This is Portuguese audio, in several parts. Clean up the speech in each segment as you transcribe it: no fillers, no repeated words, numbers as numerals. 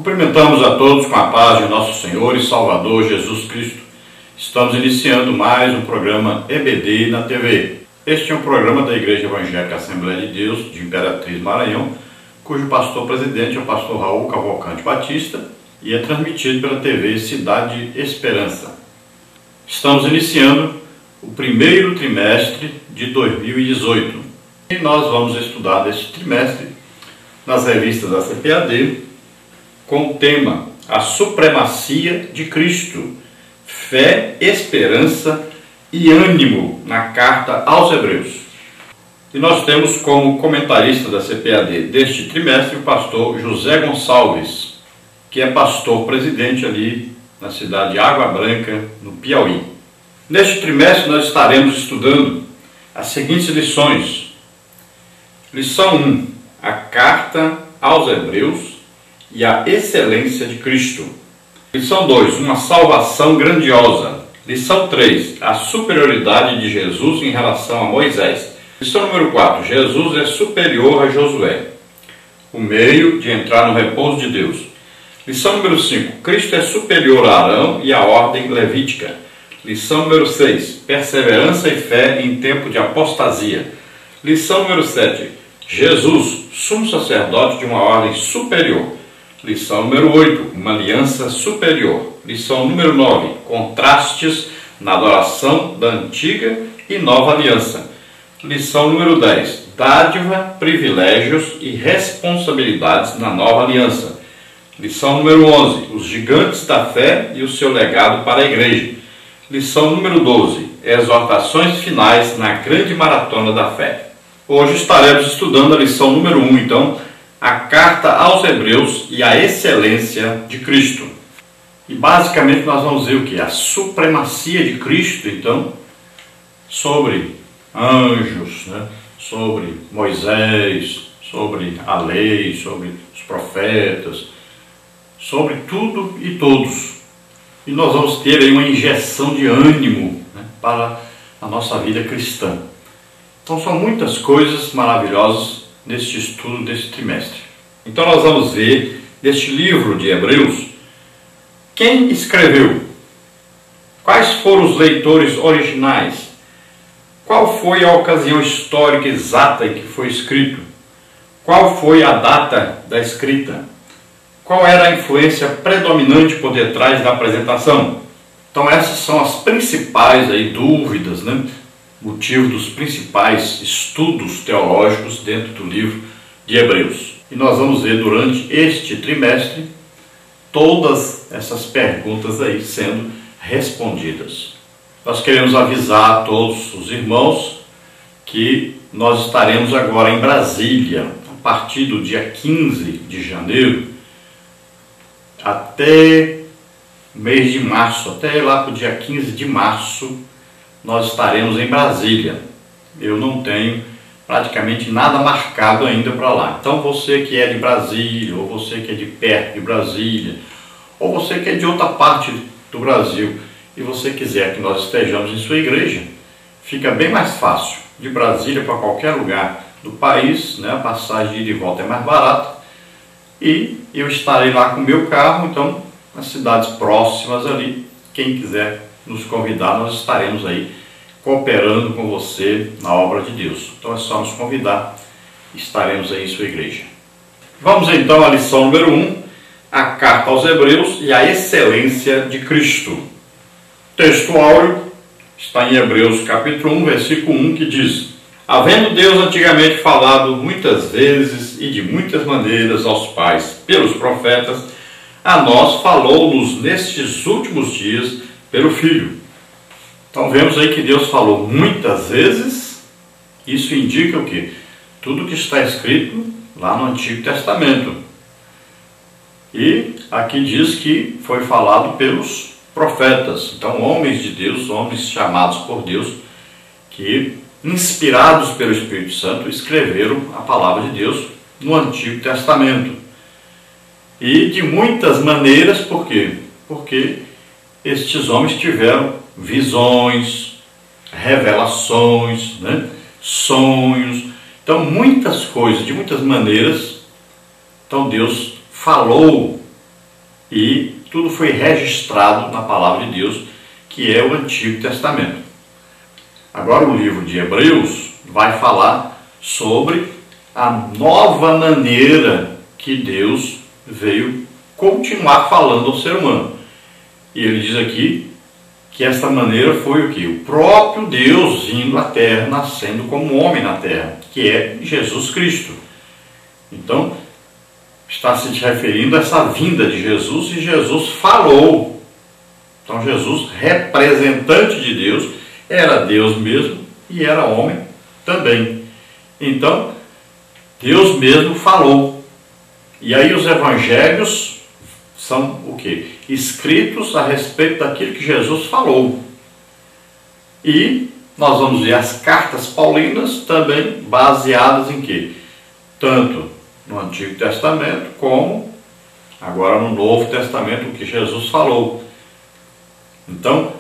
Cumprimentamos a todos com a paz de nosso Senhor e Salvador Jesus Cristo. Estamos iniciando mais um programa EBD na TV. Este é um programa da Igreja Evangélica Assembleia de Deus de Imperatriz, Maranhão, cujo pastor-presidente é o pastor Raul Cavalcante Batista e é transmitido pela TV Cidade Esperança. Estamos iniciando o primeiro trimestre de 2018 e nós vamos estudar neste trimestre nas revistas da CPAD com o tema A Supremacia de Cristo, Fé, Esperança e Ânimo na Carta aos Hebreus. E nós temos como comentarista da CPAD deste trimestre o pastor José Gonçalves, que é pastor-presidente ali na cidade de Água Branca, no Piauí. Neste trimestre nós estaremos estudando as seguintes lições. Lição 1, a Carta aos Hebreus e a excelência de Cristo. Lição 2, uma salvação grandiosa. Lição 3, a superioridade de Jesus em relação a Moisés. Lição número 4, Jesus é superior a Josué, o meio de entrar no repouso de Deus. Lição número 5, Cristo é superior a Arão e à ordem levítica. Lição número 6, perseverança e fé em tempo de apostasia. Lição número 7, Jesus, sumo sacerdote de uma ordem superior. Lição número 8, uma aliança superior. Lição número 9, contrastes na adoração da antiga e nova aliança. Lição número 10, dádiva, privilégios e responsabilidades na nova aliança. Lição número 11, os gigantes da fé e o seu legado para a igreja. Lição número 12, exortações finais na grande maratona da fé. Hoje estaremos estudando a lição número 1, então, a Carta aos Hebreus e a excelência de Cristo. E basicamente nós vamos ver o que? A supremacia de Cristo, então, sobre anjos, sobre Moisés, sobre a lei, sobre os profetas, sobre tudo e todos. E nós vamos ter aí uma injeção de ânimo para a nossa vida cristã. Então são muitas coisas maravilhosas neste estudo deste trimestre. Então nós vamos ver neste livro de Hebreus quem escreveu, quais foram os leitores originais, qual foi a ocasião histórica exata em que foi escrito, qual foi a data da escrita, qual era a influência predominante por detrás da apresentação. Então essas são as principais aí dúvidas, motivo dos principais estudos teológicos dentro do livro de Hebreus. E nós vamos ver durante este trimestre todas essas perguntas aí sendo respondidas. Nós queremos avisar a todos os irmãos que nós estaremos agora em Brasília, a partir do dia 15 de janeiro até mês de março, até lá para o dia 15 de março, nós estaremos em Brasília. Eu não tenho praticamente nada marcado ainda para lá. Então você que é de Brasília, ou você que é de perto de Brasília, ou você que é de outra parte do Brasil, e você quiser que nós estejamos em sua igreja, fica bem mais fácil. De Brasília para qualquer lugar do país, a passagem de ida e volta é mais barata, e eu estarei lá com o meu carro, então nas cidades próximas ali, quem quiser nos convidar, nós estaremos aí cooperando com você na obra de Deus. Então é só nos convidar, estaremos aí em sua igreja. Vamos então à lição número 1, a Carta aos Hebreus e a excelência de Cristo. O texto áureo está em Hebreus capítulo 1, versículo 1, que diz: havendo Deus antigamente falado muitas vezes e de muitas maneiras aos pais pelos profetas, a nós falou-nos nestes últimos dias pelo Filho. Então vemos aí que Deus falou muitas vezes. Isso indica o quê? Tudo que está escrito lá no Antigo Testamento. E aqui diz que foi falado pelos profetas. Então homens de Deus, homens chamados por Deus, que inspirados pelo Espírito Santo escreveram a palavra de Deus no Antigo Testamento. E de muitas maneiras, por quê? Porque estes homens tiveram visões, revelações, sonhos. Então, muitas coisas, de muitas maneiras. Então, Deus falou e tudo foi registrado na palavra de Deus, que é o Antigo Testamento. Agora o livro de Hebreus vai falar sobre a nova maneira que Deus veio continuar falando ao ser humano. E ele diz aqui que esta maneira foi o que? O próprio Deus vindo à terra, nascendo como homem na terra, que é Jesus Cristo. Então, está se referindo a essa vinda de Jesus, e Jesus falou. Então, Jesus, representante de Deus, era Deus mesmo e era homem também. Então, Deus mesmo falou. E aí os evangelhos são o quê? Escritos a respeito daquilo que Jesus falou. E nós vamos ver as cartas paulinas também baseadas em quê? Tanto no Antigo Testamento como agora no Novo Testamento, o que Jesus falou. Então,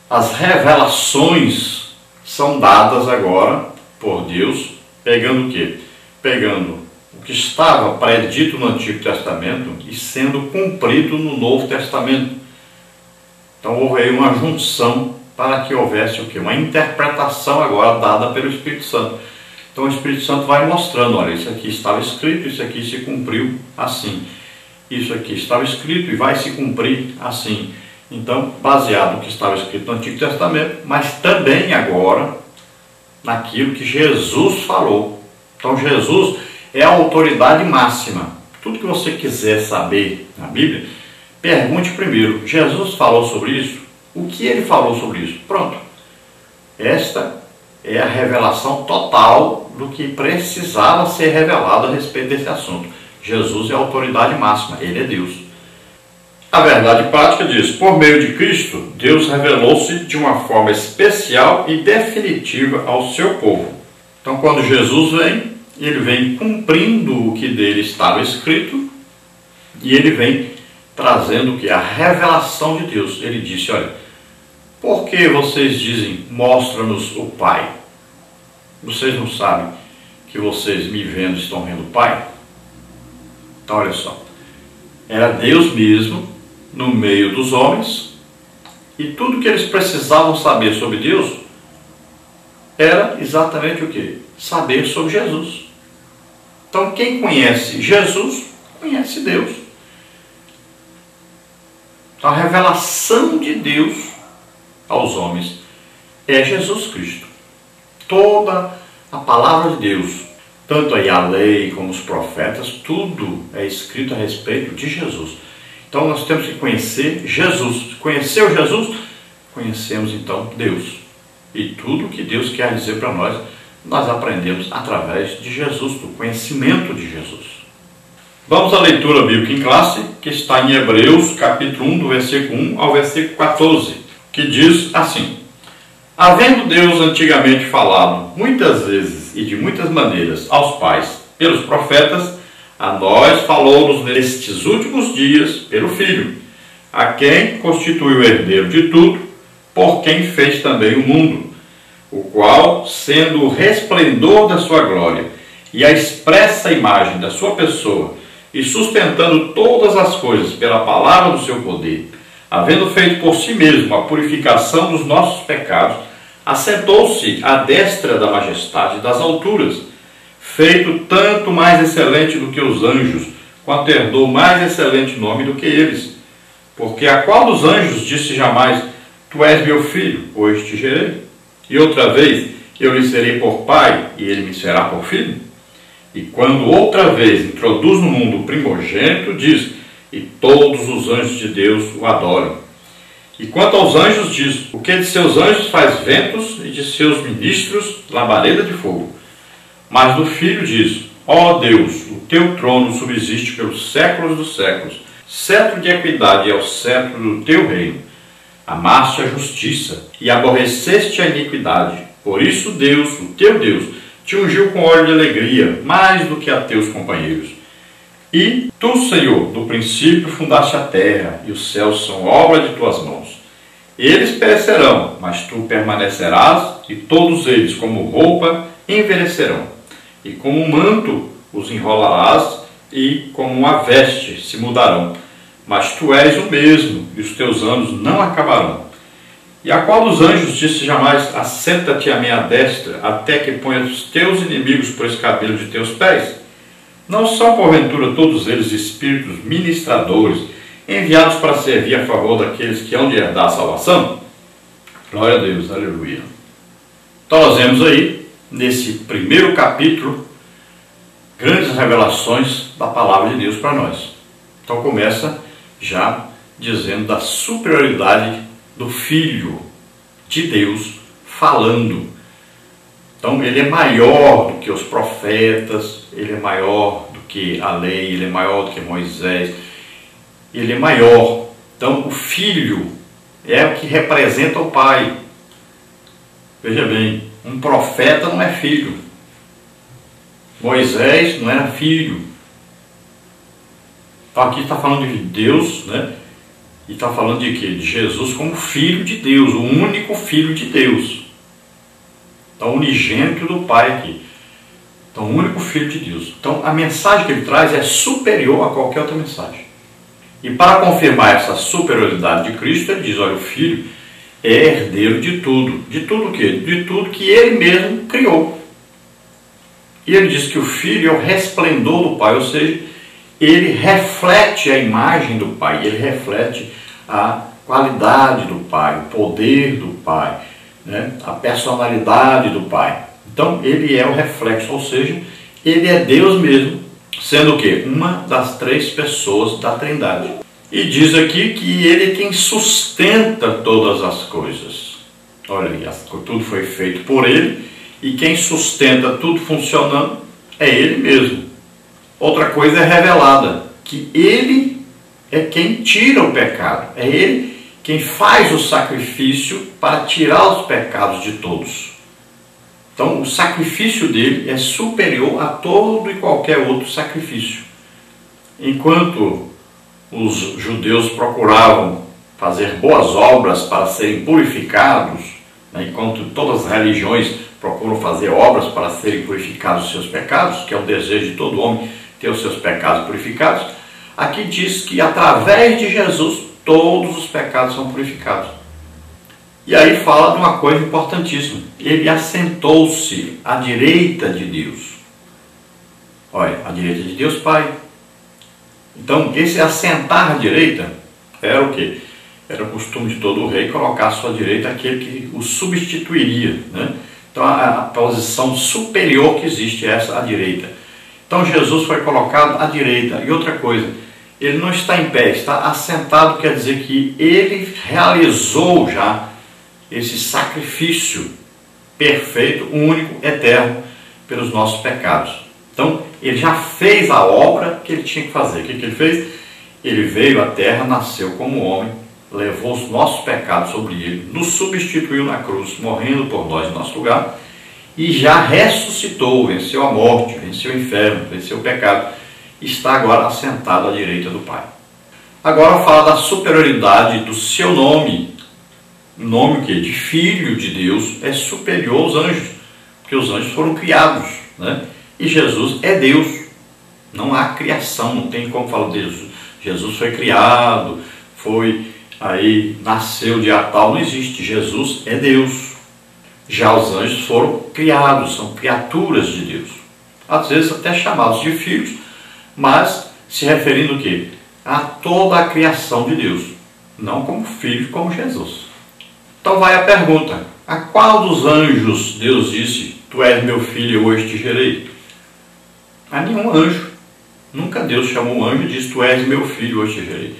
as revelações são dadas agora por Deus, pegando o quê? Pegando o que estava predito no Antigo Testamento e sendo cumprido no Novo Testamento. Então houve aí uma junção para que houvesse o quê? Uma interpretação agora dada pelo Espírito Santo. Então o Espírito Santo vai mostrando, olha, isso aqui estava escrito, isso aqui se cumpriu assim. Isso aqui estava escrito e vai se cumprir assim. Então, baseado no que estava escrito no Antigo Testamento, mas também agora naquilo que Jesus falou. Então Jesus é a autoridade máxima. Tudo que você quiser saber na Bíblia, pergunte primeiro, Jesus falou sobre isso? O que ele falou sobre isso? Pronto. Esta é a revelação total do que precisava ser revelado a respeito desse assunto. Jesus é a autoridade máxima, ele é Deus. A verdade prática diz, por meio de Cristo, Deus revelou-se de uma forma especial e definitiva ao seu povo. Então, quando Jesus vem, ele vem cumprindo o que dele estava escrito e ele vem trazendo o que? A revelação de Deus. Ele disse, olha, por que vocês dizem, mostra-nos o Pai? Vocês não sabem que vocês me vendo estão vendo o Pai? Então, olha só, era Deus mesmo no meio dos homens e tudo que eles precisavam saber sobre Deus era exatamente o que? Saber sobre Jesus. Então, quem conhece Jesus, conhece Deus. Então, a revelação de Deus aos homens é Jesus Cristo. Toda a palavra de Deus, tanto aí a lei como os profetas, tudo é escrito a respeito de Jesus. Então, nós temos que conhecer Jesus. Conheceu Jesus? Conhecemos, então, Deus. E tudo que Deus quer dizer para nós, nós aprendemos através de Jesus, do conhecimento de Jesus. Vamos à leitura bíblica em classe, que está em Hebreus, capítulo 1, do versículo 1 ao versículo 14, que diz assim: havendo Deus antigamente falado muitas vezes e de muitas maneiras aos pais pelos profetas, a nós falou-nos nestes últimos dias pelo Filho, a quem constituiu o herdeiro de tudo, por quem fez também o mundo, o qual, sendo o resplendor da sua glória e a expressa imagem da sua pessoa, e sustentando todas as coisas pela palavra do seu poder, havendo feito por si mesmo a purificação dos nossos pecados, assentou-se à destra da majestade das alturas, feito tanto mais excelente do que os anjos, quanto herdou mais excelente nome do que eles. Porque a qual dos anjos disse jamais, tu és meu filho, hoje te gerei? E outra vez, eu lhe serei por pai, e ele me será por filho? E quando outra vez introduz no mundo o primogênito, diz, e todos os anjos de Deus o adoram. E quanto aos anjos diz, o que de seus anjos faz ventos, e de seus ministros labareda de fogo. Mas do Filho diz, ó Deus, o teu trono subsiste pelos séculos dos séculos, cetro de equidade é o cetro do teu reino. Amaste a justiça e aborreceste a iniquidade. Por isso Deus, o teu Deus, te ungiu com óleo de alegria, mais do que a teus companheiros. E tu, Senhor, no princípio fundaste a terra, e os céus são obra de tuas mãos. Eles perecerão, mas tu permanecerás, e todos eles, como roupa, envelhecerão. E como um manto os enrolarás, e como uma veste se mudarão. mas tu és o mesmo, e os teus anos não acabarão. E a qual dos anjos disse jamais: assenta-te à minha destra, até que ponha os teus inimigos por escabelo de teus pés? Não são, porventura, todos eles espíritos ministradores, enviados para servir a favor daqueles que hão de herdar a salvação? Glória a Deus, aleluia. Então nós vemos aí, nesse primeiro capítulo, grandes revelações da palavra de Deus para nós. Então começa já dizendo da superioridade do Filho de Deus falando. Então ele é maior do que os profetas, ele é maior do que a lei, ele é maior do que Moisés, ele é maior. Então o Filho é o que representa o Pai. Veja bem, um profeta não é filho. Moisés não era filho. Então aqui está falando de Deus, né? E está falando de quê? De Jesus como Filho de Deus, o único Filho de Deus. Então, unigênito do Pai aqui. Então, o único Filho de Deus. Então, a mensagem que ele traz é superior a qualquer outra mensagem. E para confirmar essa superioridade de Cristo, ele diz: olha, o Filho é herdeiro de tudo. De tudo o quê? De tudo que ele mesmo criou. E ele diz que o Filho é o resplendor do Pai, ou seja, ele reflete a imagem do Pai, ele reflete a qualidade do Pai, o poder do Pai, né? A personalidade do Pai. Então ele é o reflexo, ou seja, ele é Deus mesmo, sendo o quê? Uma das três pessoas da Trindade. E diz aqui que ele é quem sustenta todas as coisas. Olha aí, tudo foi feito por ele, e quem sustenta tudo funcionando é ele mesmo. Outra coisa é revelada, que ele é quem tira o pecado, é ele quem faz o sacrifício para tirar os pecados de todos. Então o sacrifício dele é superior a todo e qualquer outro sacrifício. Enquanto os judeus procuravam fazer boas obras para serem purificados, né, enquanto todas as religiões procuram fazer obras para serem purificados os seus pecados, que é o desejo de todo homem, ter os seus pecados purificados, aqui diz que através de Jesus todos os pecados são purificados. E aí fala de uma coisa importantíssima: ele assentou-se à direita de Deus. Olha, à direita de Deus Pai. Então esse assentar à direita era o quê? Era o costume de todo rei colocar à sua direita aquele que o substituiria, né? Então a posição superior que existe é essa, à direita. Então Jesus foi colocado à direita. E outra coisa, ele não está em pé, está assentado, quer dizer que ele realizou já esse sacrifício perfeito, único, eterno, pelos nossos pecados. Então ele já fez a obra que ele tinha que fazer. O que ele fez? Ele veio à terra, nasceu como homem, levou os nossos pecados sobre ele, nos substituiu na cruz, morrendo por nós em nosso lugar, e já ressuscitou, venceu a morte, venceu o inferno, venceu o pecado, está agora assentado à direita do Pai. Agora fala da superioridade do seu nome. O nome que de Filho de Deus é superior aos anjos, porque os anjos foram criados, né? E Jesus é Deus. Não há criação, não tem como falar de Jesus. Jesus foi criado, nasceu dia tal, não existe. Jesus é Deus. Já os anjos foram criados, são criaturas de Deus. Às vezes até chamados de filhos, mas se referindo o quê? A toda a criação de Deus, não como filhos como Jesus. Então vai a pergunta: a qual dos anjos Deus disse: tu és meu filho, eu hoje te gerei? A nenhum anjo. Nunca Deus chamou um anjo e disse: tu és meu filho, hoje te gerei.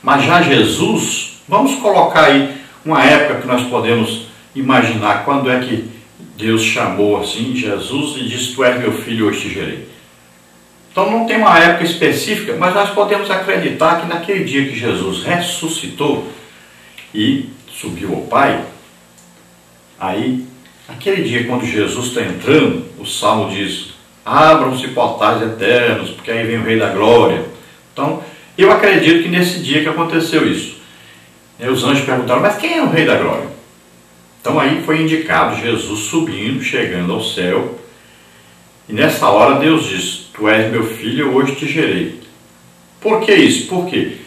Mas já Jesus, vamos colocar aí uma época que nós podemos imaginar quando é que Deus chamou assim Jesus e disse: tu és meu filho, hoje te gerei. Então não tem uma época específica, mas nós podemos acreditar que naquele dia que Jesus ressuscitou e subiu ao Pai, aí, aquele dia quando Jesus está entrando, o Salmo diz: abram-se portais eternos, porque aí vem o Rei da Glória. Então, eu acredito que nesse dia que aconteceu isso. E os anjos perguntaram: mas quem é o Rei da Glória? Então aí foi indicado Jesus subindo, chegando ao céu. E nessa hora Deus diz: tu és meu filho, eu hoje te gerei. Por que isso? Porque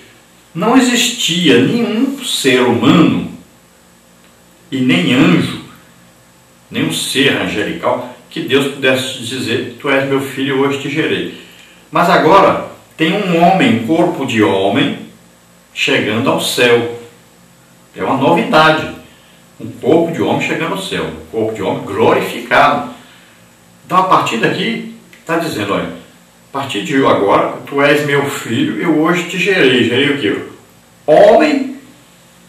não existia nenhum ser humano e nem anjo, nenhum ser angelical que Deus pudesse dizer: tu és meu filho, hoje te gerei. Mas agora tem um homem, corpo de homem, chegando ao céu. É uma novidade. Um corpo de homem chegando ao céu. Um corpo de homem glorificado. Então, a partir daqui, está dizendo: olha, a partir de agora, tu és meu filho, eu hoje te gerei. Gerei o quê? Homem,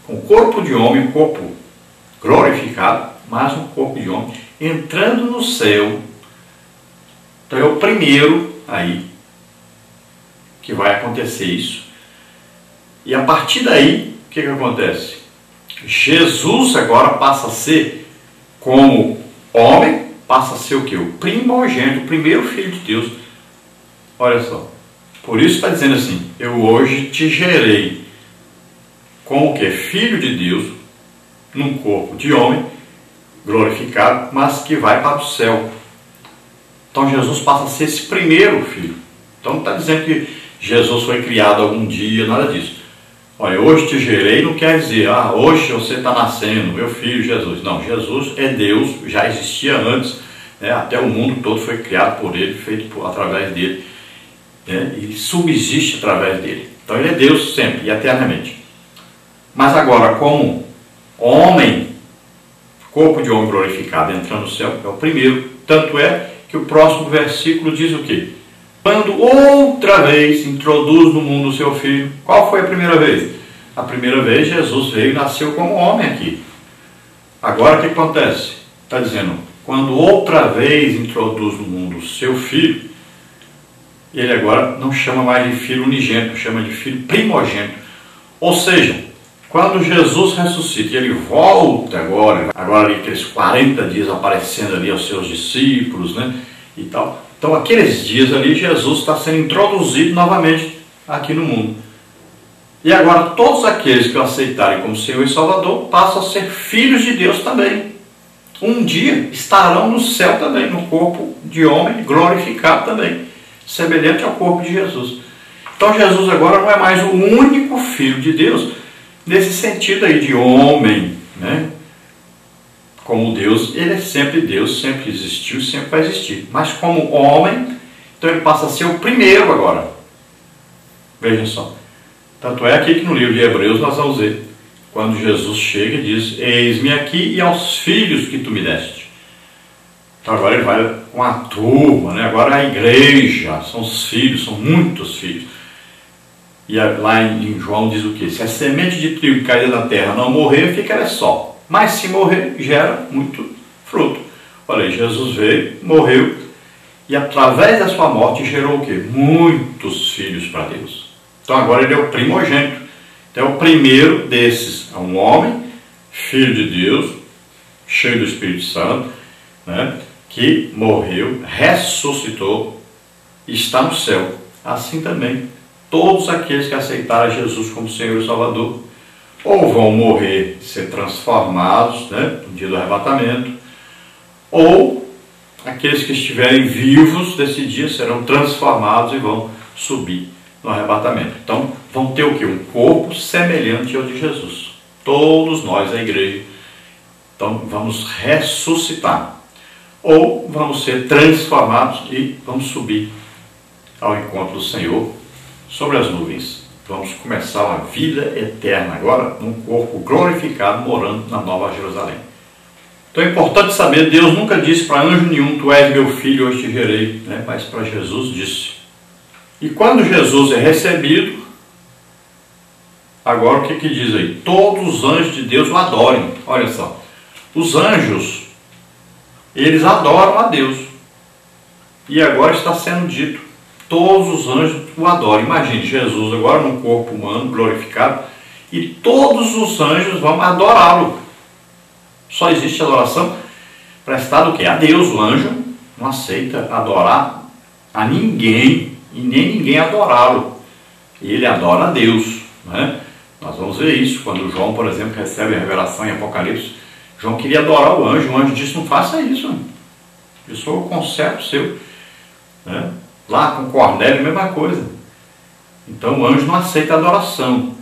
com corpo de homem, um corpo glorificado, mas um corpo de homem, entrando no céu. Então, é o primeiro aí que vai acontecer isso. E a partir daí, o que acontece? Jesus agora passa a ser, como homem, passa a ser o quê? O primogênito, o primeiro filho de Deus. Olha só, por isso está dizendo assim: eu hoje te gerei como que filho de Deus, num corpo de homem, glorificado, mas que vai para o céu. Então Jesus passa a ser esse primeiro filho. Então não está dizendo que Jesus foi criado algum dia, nada disso. Olha, hoje te gerei não quer dizer: ah, hoje você está nascendo, meu filho Jesus. Não, Jesus é Deus, já existia antes, né? Até o mundo todo foi criado por Ele, feito através dEle, né? E subsiste através dEle. Então Ele é Deus sempre e eternamente. Mas agora, como homem, corpo de homem glorificado entrando no céu, é o primeiro. Tanto é que o próximo versículo diz o quê? Quando outra vez introduz no mundo o seu filho. Qual foi a primeira vez? A primeira vez Jesus veio e nasceu como homem aqui. Agora o que acontece? Está dizendo: quando outra vez introduz no mundo o seu filho, ele agora não chama mais de filho unigênito, chama de filho primogênito. Ou seja, quando Jesus ressuscita e ele volta agora ali aqueles 40 dias aparecendo ali aos seus discípulos, né, e tal. Então aqueles dias ali Jesus está sendo introduzido novamente aqui no mundo. E agora todos aqueles que o aceitarem como Senhor e Salvador passam a ser filhos de Deus também. Um dia estarão no céu também, no corpo de homem glorificado também, semelhante ao corpo de Jesus. Então Jesus agora não é mais o único filho de Deus, nesse sentido aí de homem, né? Como Deus, ele é sempre Deus, sempre existiu, sempre vai existir. Mas como homem, então ele passa a ser o primeiro agora. Vejam só. Tanto é aqui que no livro de Hebreus nós vamos ver, quando Jesus chega e diz: eis-me aqui e aos filhos que tu me deste. Então agora ele vai com a turma, né? Agora a igreja, são os filhos, são muitos filhos. E lá em João diz o quê? Se a semente de trigo caída na terra não morrer, fica ela só. Mas se morrer, gera muito fruto. Olha aí, Jesus veio, morreu, e através da sua morte gerou o quê? Muitos filhos para Deus. Então agora ele é o primogênito. Então é o primeiro desses. É um homem, filho de Deus, cheio do Espírito Santo, né, que morreu, ressuscitou e está no céu. Assim também, todos aqueles que aceitaram Jesus como Senhor e Salvador, ou vão morrer, ser transformados, né, no dia do arrebatamento, ou aqueles que estiverem vivos desse dia serão transformados e vão subir no arrebatamento. Então vão ter o quê? Um corpo semelhante ao de Jesus. Todos nós, a igreja. Então vamos ressuscitar. Ou vamos ser transformados e vamos subir ao encontro do Senhor sobre as nuvens. Vamos começar uma vida eterna agora, num corpo glorificado, morando na Nova Jerusalém. Então é importante saber, Deus nunca disse para anjo nenhum: tu és meu filho, hoje te gerei, né? Mas para Jesus disse. E quando Jesus é recebido, agora o que diz aí? Todos os anjos de Deus o adorem. Olha só, os anjos, eles adoram a Deus. E agora está sendo dito: todos os anjos o adoram. Imagine Jesus agora num corpo humano glorificado e todos os anjos vão adorá-lo. Só existe adoração prestada o quê? A Deus. O anjo não aceita adorar a ninguém e nem ninguém adorá-lo. Ele adora a Deus, né? Nós vamos ver isso quando João, por exemplo, recebe a revelação em Apocalipse. João queria adorar o anjo disse: não faça isso, eu sou o conservo seu, né? Lá com Cornélio, mesma coisa. Então o anjo não aceita adoração.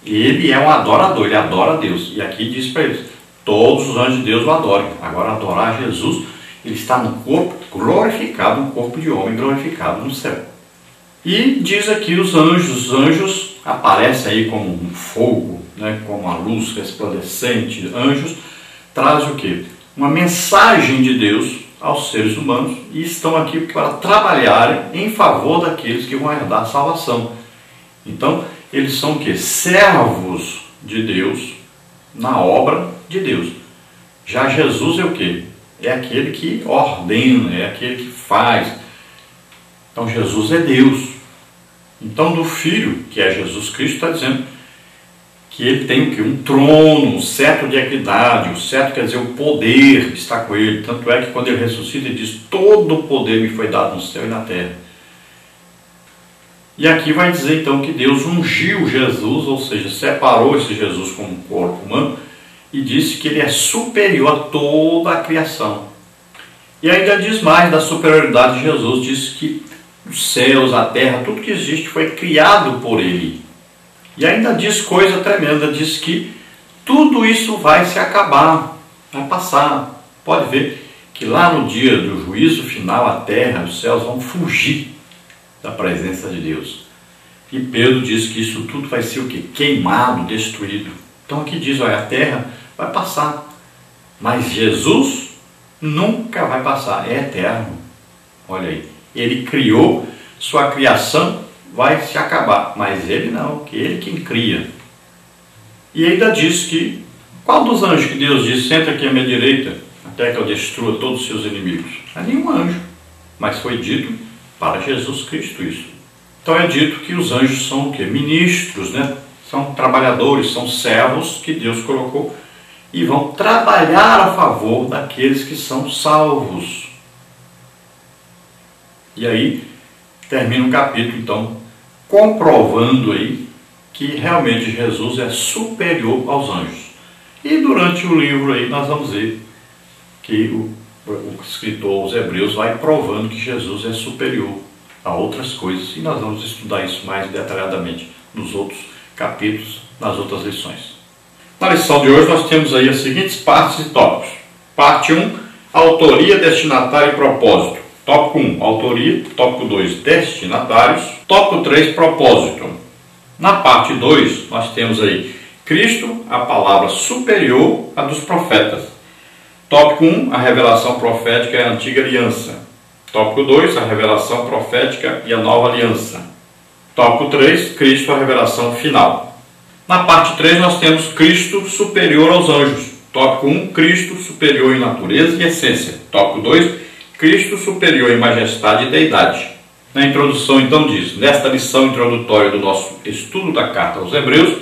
Ele é um adorador, ele adora a Deus. E aqui diz para eles, todos os anjos de Deus o adorem. Agora, adorar Jesus, ele está no corpo glorificado, no corpo de homem glorificado no céu. E diz aqui os anjos aparecem aí como um fogo, né, como uma luz resplandecente. Anjos trazem o quê? Uma mensagem de Deus aos seres humanos e estão aqui para trabalharem em favor daqueles que vão herdar a salvação. Então, eles são o quê? Servos de Deus na obra de Deus. Já Jesus é o quê? É aquele que ordena, é aquele que faz. Então, Jesus é Deus. Então, do Filho, que é Jesus Cristo, está dizendo que ele tem o quê? Um trono, um cetro de equidade. O cetro quer dizer o poder está com ele. Tanto é que quando ele ressuscita, ele diz, todo o poder me foi dado no céu e na terra. E aqui vai dizer então que Deus ungiu Jesus, ou seja, separou esse Jesus como um corpo humano e disse que ele é superior a toda a criação. E ainda diz mais da superioridade de Jesus, diz que os céus, a terra, tudo que existe foi criado por ele. E ainda diz coisa tremenda, diz que tudo isso vai se acabar, vai passar. Pode ver que lá no dia do juízo final, a terra, os céus vão fugir da presença de Deus. E Pedro diz que isso tudo vai ser o quê? Queimado, destruído. Então aqui diz, olha, a terra vai passar, mas Jesus nunca vai passar, é eterno. Olha aí, ele criou, sua criação vai se acabar, mas ele não, que ele quem cria. E ainda diz que, qual dos anjos que Deus diz, senta aqui à minha direita, até que eu destrua todos os seus inimigos? Não é nenhum anjo, mas foi dito para Jesus Cristo isso. Então é dito que os anjos são o quê? Ministros, né? São trabalhadores, são servos que Deus colocou e vão trabalhar a favor daqueles que são salvos. E aí termina o capítulo, então, comprovando aí que realmente Jesus é superior aos anjos. E durante o livro aí nós vamos ver que o escritor aos Hebreus vai provando que Jesus é superior a outras coisas. E nós vamos estudar isso mais detalhadamente nos outros capítulos, nas outras lições. Na lição de hoje nós temos aí as seguintes partes e tópicos. Parte 1, autoria, destinatário e propósito. Tópico 1, autoria. Tópico 2, destinatários. Tópico 3, propósito. Na parte 2 nós temos aí Cristo, a palavra superior à dos profetas. Tópico 1, a revelação profética e a antiga aliança. Tópico 2, a revelação profética e a nova aliança. Tópico 3, Cristo, a revelação final. Na parte 3 nós temos Cristo superior aos anjos. Tópico 1, Cristo superior em natureza e essência. Tópico 2, Cristo superior em majestade e deidade. Na introdução então diz, nesta lição introdutória do nosso estudo da carta aos Hebreus,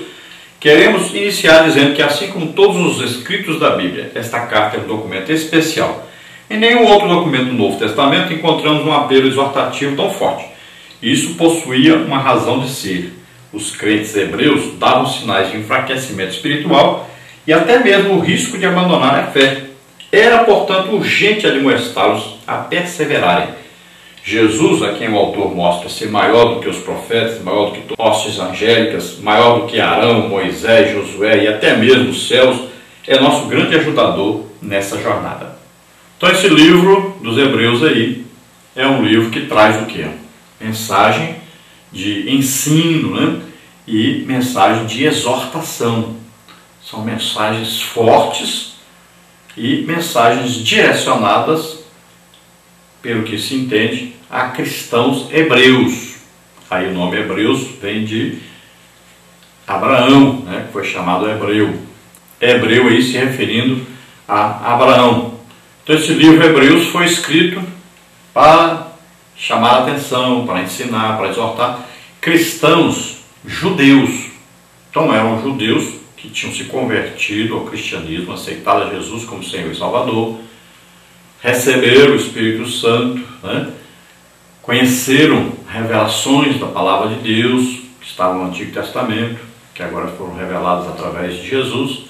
queremos iniciar dizendo que assim como todos os escritos da Bíblia, esta carta é um documento especial. Em nenhum outro documento do Novo Testamento encontramos um apelo exortativo tão forte. Isso possuía uma razão de ser. Os crentes hebreus davam sinais de enfraquecimento espiritual e até mesmo o risco de abandonar a fé. Era, portanto, urgente admoestá-los a perseverarem. Jesus, a quem o autor mostra ser maior do que os profetas, maior do que hostes angélicas, maior do que Arão, Moisés, Josué e até mesmo os céus, é nosso grande ajudador nessa jornada. Então esse livro dos Hebreus aí é um livro que traz o quê? Mensagem de ensino, né? E mensagem de exortação. São mensagens fortes e mensagens direcionadas, pelo que se entende, a cristãos hebreus. Aí o nome Hebreus vem de Abraão, né, que foi chamado hebreu. Hebreu aí se referindo a Abraão. Então esse livro Hebreus foi escrito para chamar a atenção, para ensinar, para exortar cristãos judeus. Então eram judeus que tinham se convertido ao cristianismo, aceitado a Jesus como Senhor e Salvador, receberam o Espírito Santo, né? Conheceram revelações da palavra de Deus, que estavam no Antigo Testamento, que agora foram reveladas através de Jesus,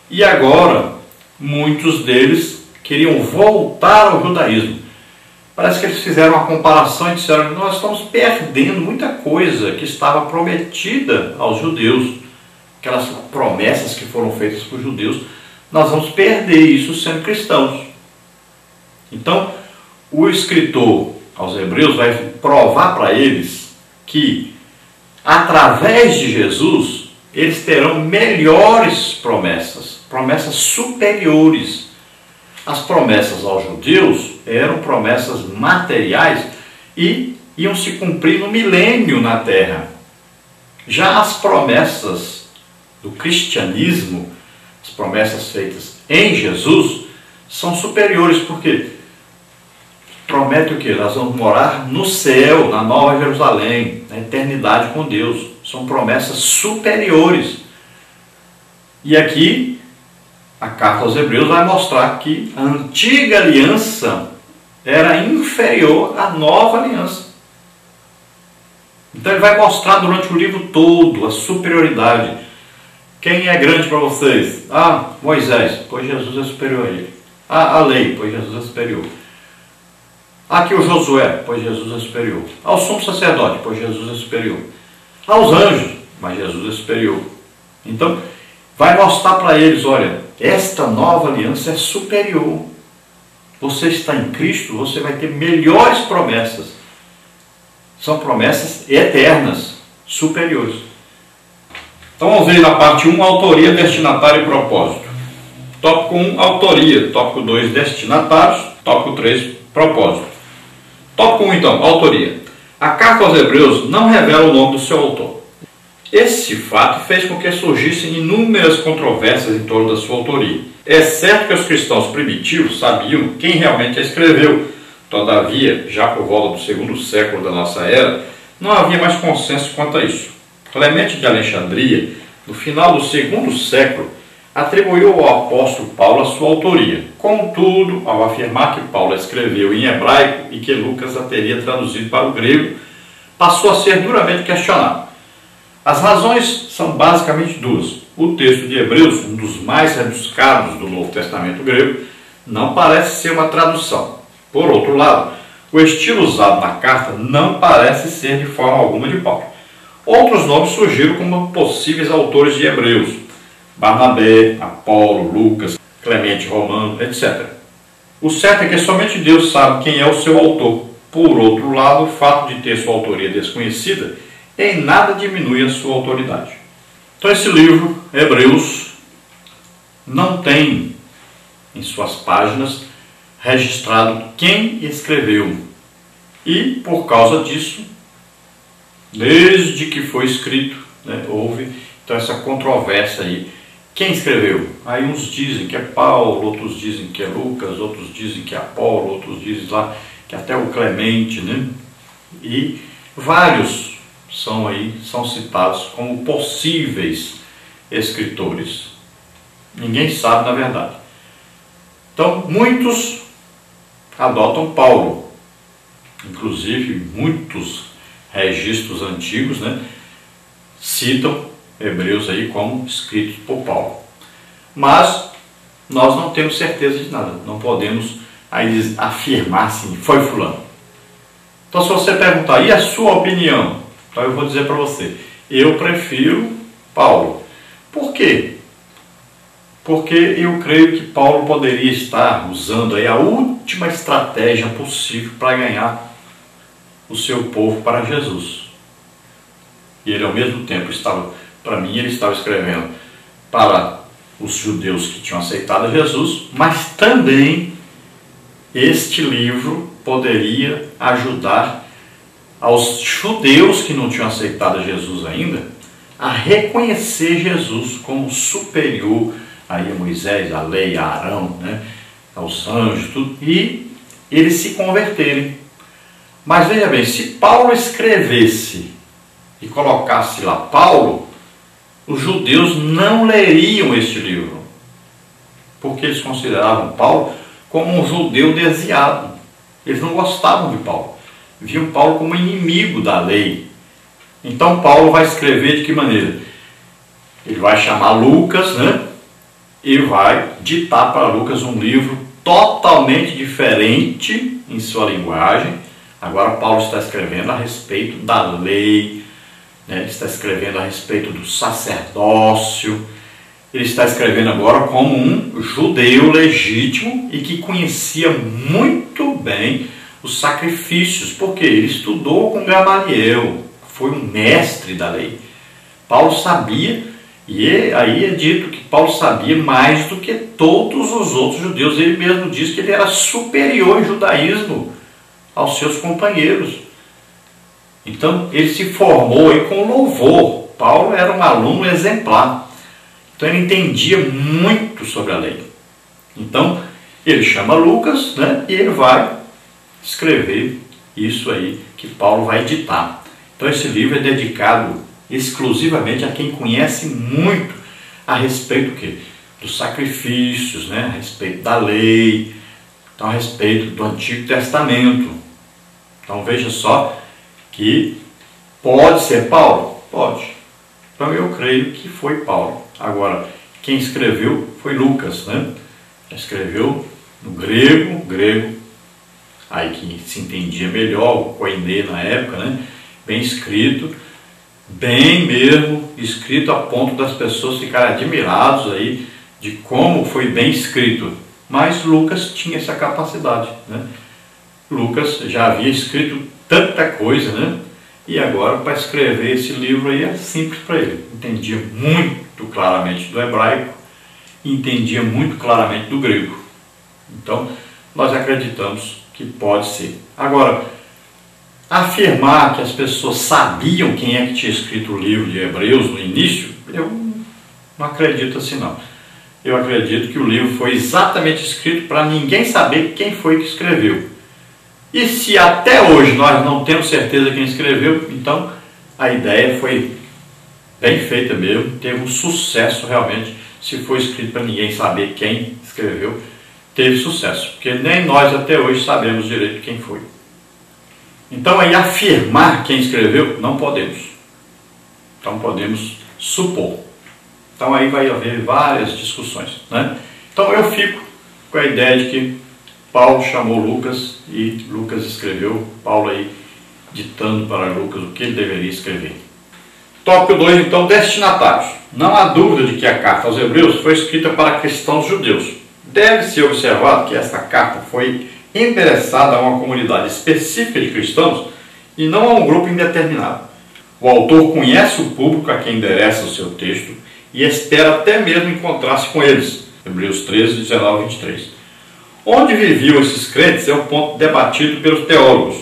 e agora muitos deles queriam voltar ao judaísmo. Parece que eles fizeram uma comparação e disseram: nós estamos perdendo muita coisa que estava prometida aos judeus. aquelas promessas que foram feitas para os judeus, nós vamos perder isso sendo cristãos. Então, o escritor aos Hebreus vai provar para eles que, através de Jesus, eles terão melhores promessas, promessas superiores. As promessas aos judeus eram promessas materiais e iam se cumprir no milênio na terra. Já as promessas do cristianismo, as promessas feitas em Jesus, são superiores, porque promete o quê? Nós vamos morar no céu, na Nova Jerusalém, na eternidade com Deus. São promessas superiores. E aqui, a carta aos Hebreus vai mostrar que a antiga aliança era inferior à nova aliança. Então ele vai mostrar durante o livro todo a superioridade. Quem é grande para vocês? Ah, Moisés, pois Jesus é superior a ele. Ah, a lei, pois Jesus é superior. Aqui o Josué, pois Jesus é superior. Ao sumo sacerdote, pois Jesus é superior. Aos anjos, mas Jesus é superior. Então, vai mostrar para eles, olha, esta nova aliança é superior. Você está em Cristo, você vai ter melhores promessas. São promessas eternas, superiores. Então vamos ver na parte 1, autoria, destinatário e propósito. Tópico 1, autoria. Tópico 2, destinatários. Tópico 3, propósito. Tópico 1, então, autoria. A carta aos Hebreus não revela o nome do seu autor. Esse fato fez com que surgissem inúmeras controvérsias em torno da sua autoria. É certo que os cristãos primitivos sabiam quem realmente a escreveu. Todavia, já por volta do segundo século da nossa era, não havia mais consenso quanto a isso. Clemente de Alexandria, no final do segundo século, atribuiu ao apóstolo Paulo a sua autoria. Contudo, ao afirmar que Paulo escreveu em hebraico e que Lucas a teria traduzido para o grego, passou a ser duramente questionado. As razões são basicamente duas. O texto de Hebreus, um dos mais rebuscados do Novo Testamento grego, não parece ser uma tradução. Por outro lado, o estilo usado na carta não parece ser de forma alguma de Paulo. Outros nomes surgiram como possíveis autores de Hebreus: Barnabé, Apolo, Lucas, Clemente Romano, etc. O certo é que somente Deus sabe quem é o seu autor. Por outro lado, o fato de ter sua autoria desconhecida em nada diminui a sua autoridade. Então esse livro, Hebreus, não tem em suas páginas registrado quem escreveu. E, por causa disso, desde que foi escrito, houve então essa controvérsia aí. Quem escreveu? Aí uns dizem que é Paulo, outros dizem que é Lucas, outros dizem que é Apolo, outros dizem lá que até o Clemente, E vários são citados como possíveis escritores. Ninguém sabe na verdade. Então, muitos adotam Paulo. Inclusive, muitos registros antigos citam Hebreus aí como escritos por Paulo. Mas nós não temos certeza de nada. Não podemos aí afirmar assim, foi fulano. Então, se você perguntar, e a sua opinião? Então eu vou dizer para você, eu prefiro Paulo. Por quê? Porque eu creio que Paulo poderia estar usando aí a última estratégia possível para ganhar o seu povo para Jesus. E ele ao mesmo tempo ele estava escrevendo para os judeus que tinham aceitado Jesus, mas também este livro poderia ajudar aos judeus que não tinham aceitado Jesus ainda a reconhecer Jesus como superior aí a Moisés, a lei, a Arão, aos anjos, tudo, e eles se converterem. Mas veja bem, se Paulo escrevesse e colocasse lá Paulo, os judeus não leriam este livro, porque eles consideravam Paulo como um judeu desviado. Eles não gostavam de Paulo, viam Paulo como inimigo da lei. Então Paulo vai escrever de que maneira? Ele vai chamar Lucas, e vai ditar para Lucas um livro totalmente diferente em sua linguagem. Agora Paulo está escrevendo a respeito da lei, né? Ele está escrevendo a respeito do sacerdócio. Ele está escrevendo agora como um judeu legítimo e que conhecia muito bem os sacrifícios, porque ele estudou com Gamaliel, foi um mestre da lei. Paulo sabia, e aí é dito que Paulo sabia mais do que todos os outros judeus. Ele mesmo diz que ele era superior em judaísmo aos seus companheiros. Então ele se formou aí com louvor. Paulo era um aluno exemplar. Então ele entendia muito sobre a lei. Então ele chama Lucas, né, e ele vai escrever isso aí que Paulo vai editar. Então esse livro é dedicado exclusivamente a quem conhece muito a respeito do quê? Dos sacrifícios, né, a respeito da lei, então a respeito do Antigo Testamento. Então veja só que pode ser Paulo? Pode. Então eu creio que foi Paulo. Agora, quem escreveu foi Lucas, né? Escreveu no grego, aí que se entendia melhor, o koiné na época, né? Bem escrito, bem mesmo escrito a ponto das pessoas ficarem admirados aí de como foi bem escrito. Mas Lucas tinha essa capacidade, né? Lucas já havia escrito tanta coisa, né? E agora, para escrever esse livro aí, é simples para ele. Entendia muito claramente do hebraico, entendia muito claramente do grego. Então, nós acreditamos que pode ser. Agora, afirmar que as pessoas sabiam quem é que tinha escrito o livro de Hebreus no início, eu não acredito assim não. Eu acredito que o livro foi exatamente escrito para ninguém saber quem foi que escreveu. E se até hoje nós não temos certeza quem escreveu, então a ideia foi bem feita mesmo, teve um sucesso realmente. Se foi escrito para ninguém saber quem escreveu, teve sucesso, porque nem nós até hoje sabemos direito quem foi. Então aí afirmar quem escreveu, não podemos. Então podemos supor. Então aí vai haver várias discussões, né? Então eu fico com a ideia de que Paulo chamou Lucas e Lucas escreveu, Paulo aí ditando para Lucas o que ele deveria escrever. Tópico 2, então, destinatários. Não há dúvida de que a carta aos Hebreus foi escrita para cristãos judeus. Deve-se observar que esta carta foi endereçada a uma comunidade específica de cristãos e não a um grupo indeterminado. O autor conhece o público a quem endereça o seu texto e espera até mesmo encontrar-se com eles. Hebreus 13, 19 e 23. Onde viviam esses crentes é um ponto debatido pelos teólogos.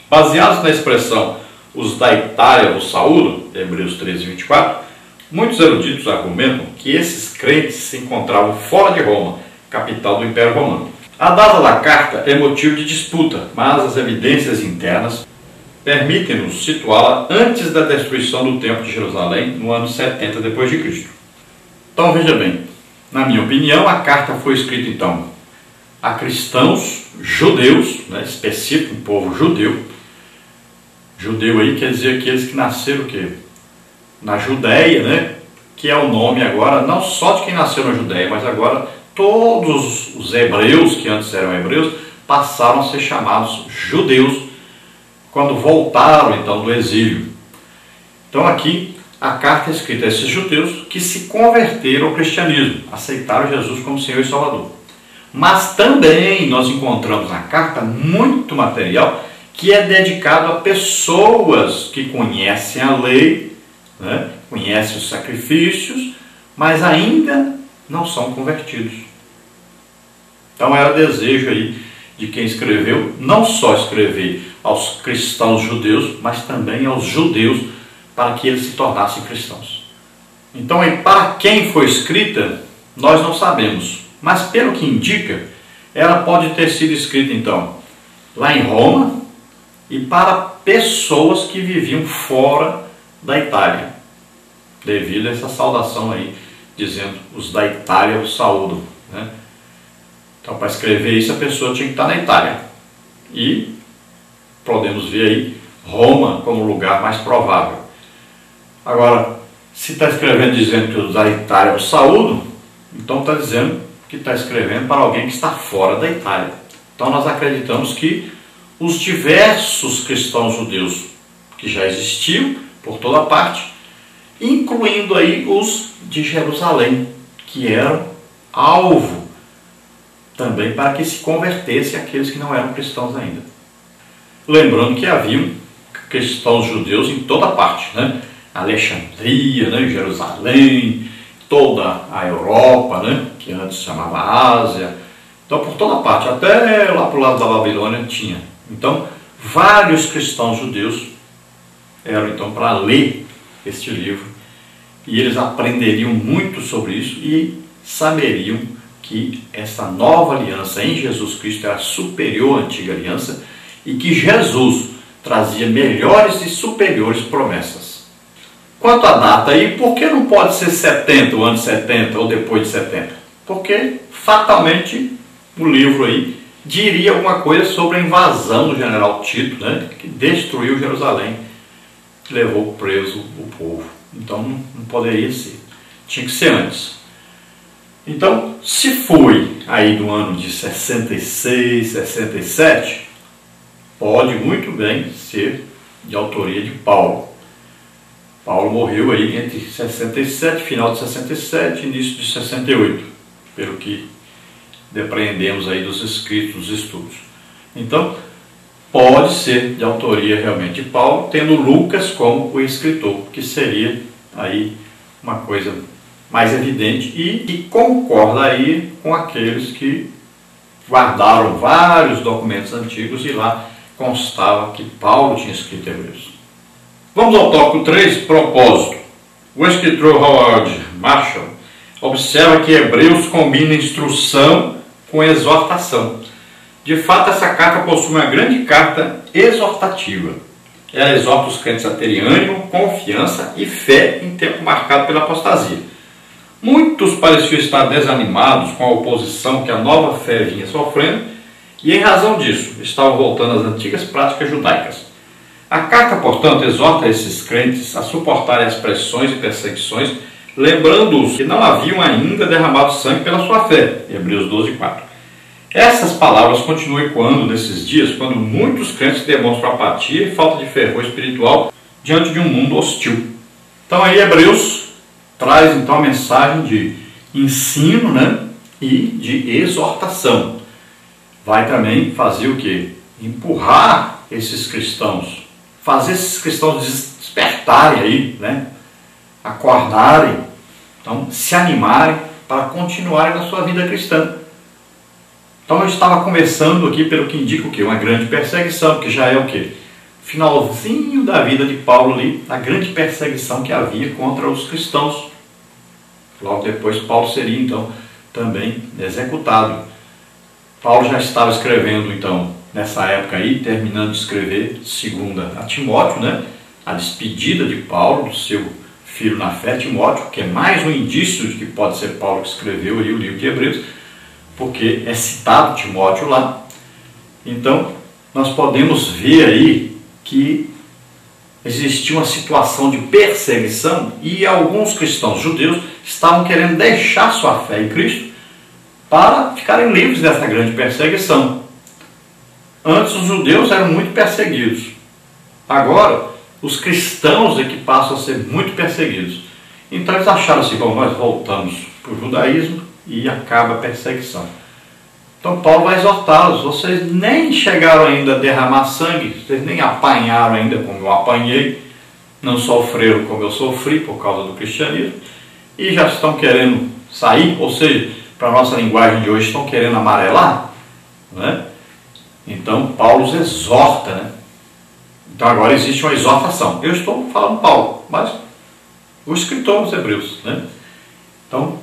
Baseados na expressão os da Itália vos saúdam, Hebreus 13, 24, muitos eruditos argumentam que esses crentes se encontravam fora de Roma, capital do Império Romano. A data da carta é motivo de disputa, mas as evidências internas permitem-nos situá-la antes da destruição do Templo de Jerusalém, no ano 70 d.C. Então veja bem, na minha opinião, a carta foi escrita então a cristãos judeus, né, específico, um povo judeu. Judeu aí quer dizer aqueles que nasceram o quê? Na Judéia, né? Que é o nome agora, não só de quem nasceu na Judéia, mas agora todos os hebreus, que antes eram hebreus, passaram a ser chamados judeus, quando voltaram então do exílio. Então aqui a carta é escrita a esses judeus que se converteram ao cristianismo, aceitaram Jesus como Senhor e Salvador. Mas também nós encontramos na carta muito material que é dedicado a pessoas que conhecem a lei, né, conhecem os sacrifícios, mas ainda não são convertidos. Então era desejo aí de quem escreveu, não só escrever aos cristãos judeus, mas também aos judeus, para que eles se tornassem cristãos. Então aí, para quem foi escrita, nós não sabemos. Mas pelo que indica, ela pode ter sido escrita então lá em Roma e para pessoas que viviam fora da Itália, devido a essa saudação aí, dizendo os da Itália os saúdam, né? Então para escrever isso a pessoa tinha que estar na Itália. E podemos ver aí Roma como lugar mais provável. Agora, se está escrevendo dizendo que os da Itália os saúdam, então está dizendo que está escrevendo para alguém que está fora da Itália. Então nós acreditamos que os diversos cristãos judeus que já existiam, por toda parte, incluindo aí os de Jerusalém, que eram alvo também para que se convertessem aqueles que não eram cristãos ainda. Lembrando que haviam cristãos judeus em toda parte, né? Alexandria, né? Jerusalém, toda a Europa, né? Que antes se chamava Ásia. Então, por toda parte, até lá para o lado da Babilônia tinha. Então, vários cristãos judeus eram então para ler este livro, e eles aprenderiam muito sobre isso e saberiam que essa nova aliança em Jesus Cristo era superior à antiga aliança e que Jesus trazia melhores e superiores promessas. Quanto à data aí, por que não pode ser 70, o ano 70 ou depois de 70? Porque fatalmente o livro aí diria alguma coisa sobre a invasão do general Tito, né, que destruiu Jerusalém, levou preso o povo. Então não poderia ser, tinha que ser antes. Então, se foi aí do ano de 66, 67, pode muito bem ser de autoria de Paulo. Paulo morreu aí entre 67, final de 67 e início de 68, pelo que depreendemos aí dos escritos, dos estudos. Então, pode ser de autoria realmente de Paulo, tendo Lucas como o escritor, que seria aí uma coisa mais evidente e que concorda aí com aqueles que guardaram vários documentos antigos e lá constava que Paulo tinha escrito Hebreus. Vamos ao tópico 3, propósito. O escritor Howard Marshall observa que Hebreus combina instrução com exortação. De fato, essa carta possui uma grande carta exortativa. Ela exorta os crentes a terem ânimo, confiança e fé em tempo marcado pela apostasia. Muitos pareciam estar desanimados com a oposição que a nova fé vinha sofrendo e, em razão disso, estavam voltando às antigas práticas judaicas. A carta, portanto, exorta esses crentes a suportarem as pressões e perseguições, lembrando-os que não haviam ainda derramado sangue pela sua fé. Hebreus 12, 4. Essas palavras continuam ecoando nesses dias, quando muitos crentes demonstram apatia e falta de fervor espiritual diante de um mundo hostil. Então aí Hebreus traz então a mensagem de ensino, né, e de exortação. Vai também fazer o quê? Empurrar esses cristãos, fazer esses cristãos despertarem aí, né, acordarem, então se animarem para continuarem na sua vida cristã. Então eu estava começando aqui pelo que indica o quê? Uma grande perseguição, que já é o quê? Finalzinho da vida de Paulo ali, a grande perseguição que havia contra os cristãos. Logo depois Paulo seria então também executado. Paulo já estava escrevendo então, nessa época aí, terminando de escrever segunda a Timóteo, né? A despedida de Paulo, do seu filho na fé, Timóteo, que é mais um indício de que pode ser Paulo que escreveu aí o livro de Hebreus, porque é citado Timóteo lá. Então, nós podemos ver aí que existia uma situação de perseguição e alguns cristãos judeus estavam querendo deixar sua fé em Cristo para ficarem livres dessa grande perseguição. Antes os judeus eram muito perseguidos. Agora, os cristãos é que passam a ser muito perseguidos. Então eles acharam assim, bom, nós voltamos para o judaísmo e acaba a perseguição. Então Paulo vai exortá-los, vocês nem chegaram ainda a derramar sangue, vocês nem apanharam ainda como eu apanhei, não sofreram como eu sofri por causa do cristianismo, e já estão querendo sair, ou seja, para a nossa linguagem de hoje, estão querendo amarelar, né? Então Paulo os exorta, né? Então agora existe uma exortação. Eu estou falando Paulo, mas o escritor dos Hebreus, né? Então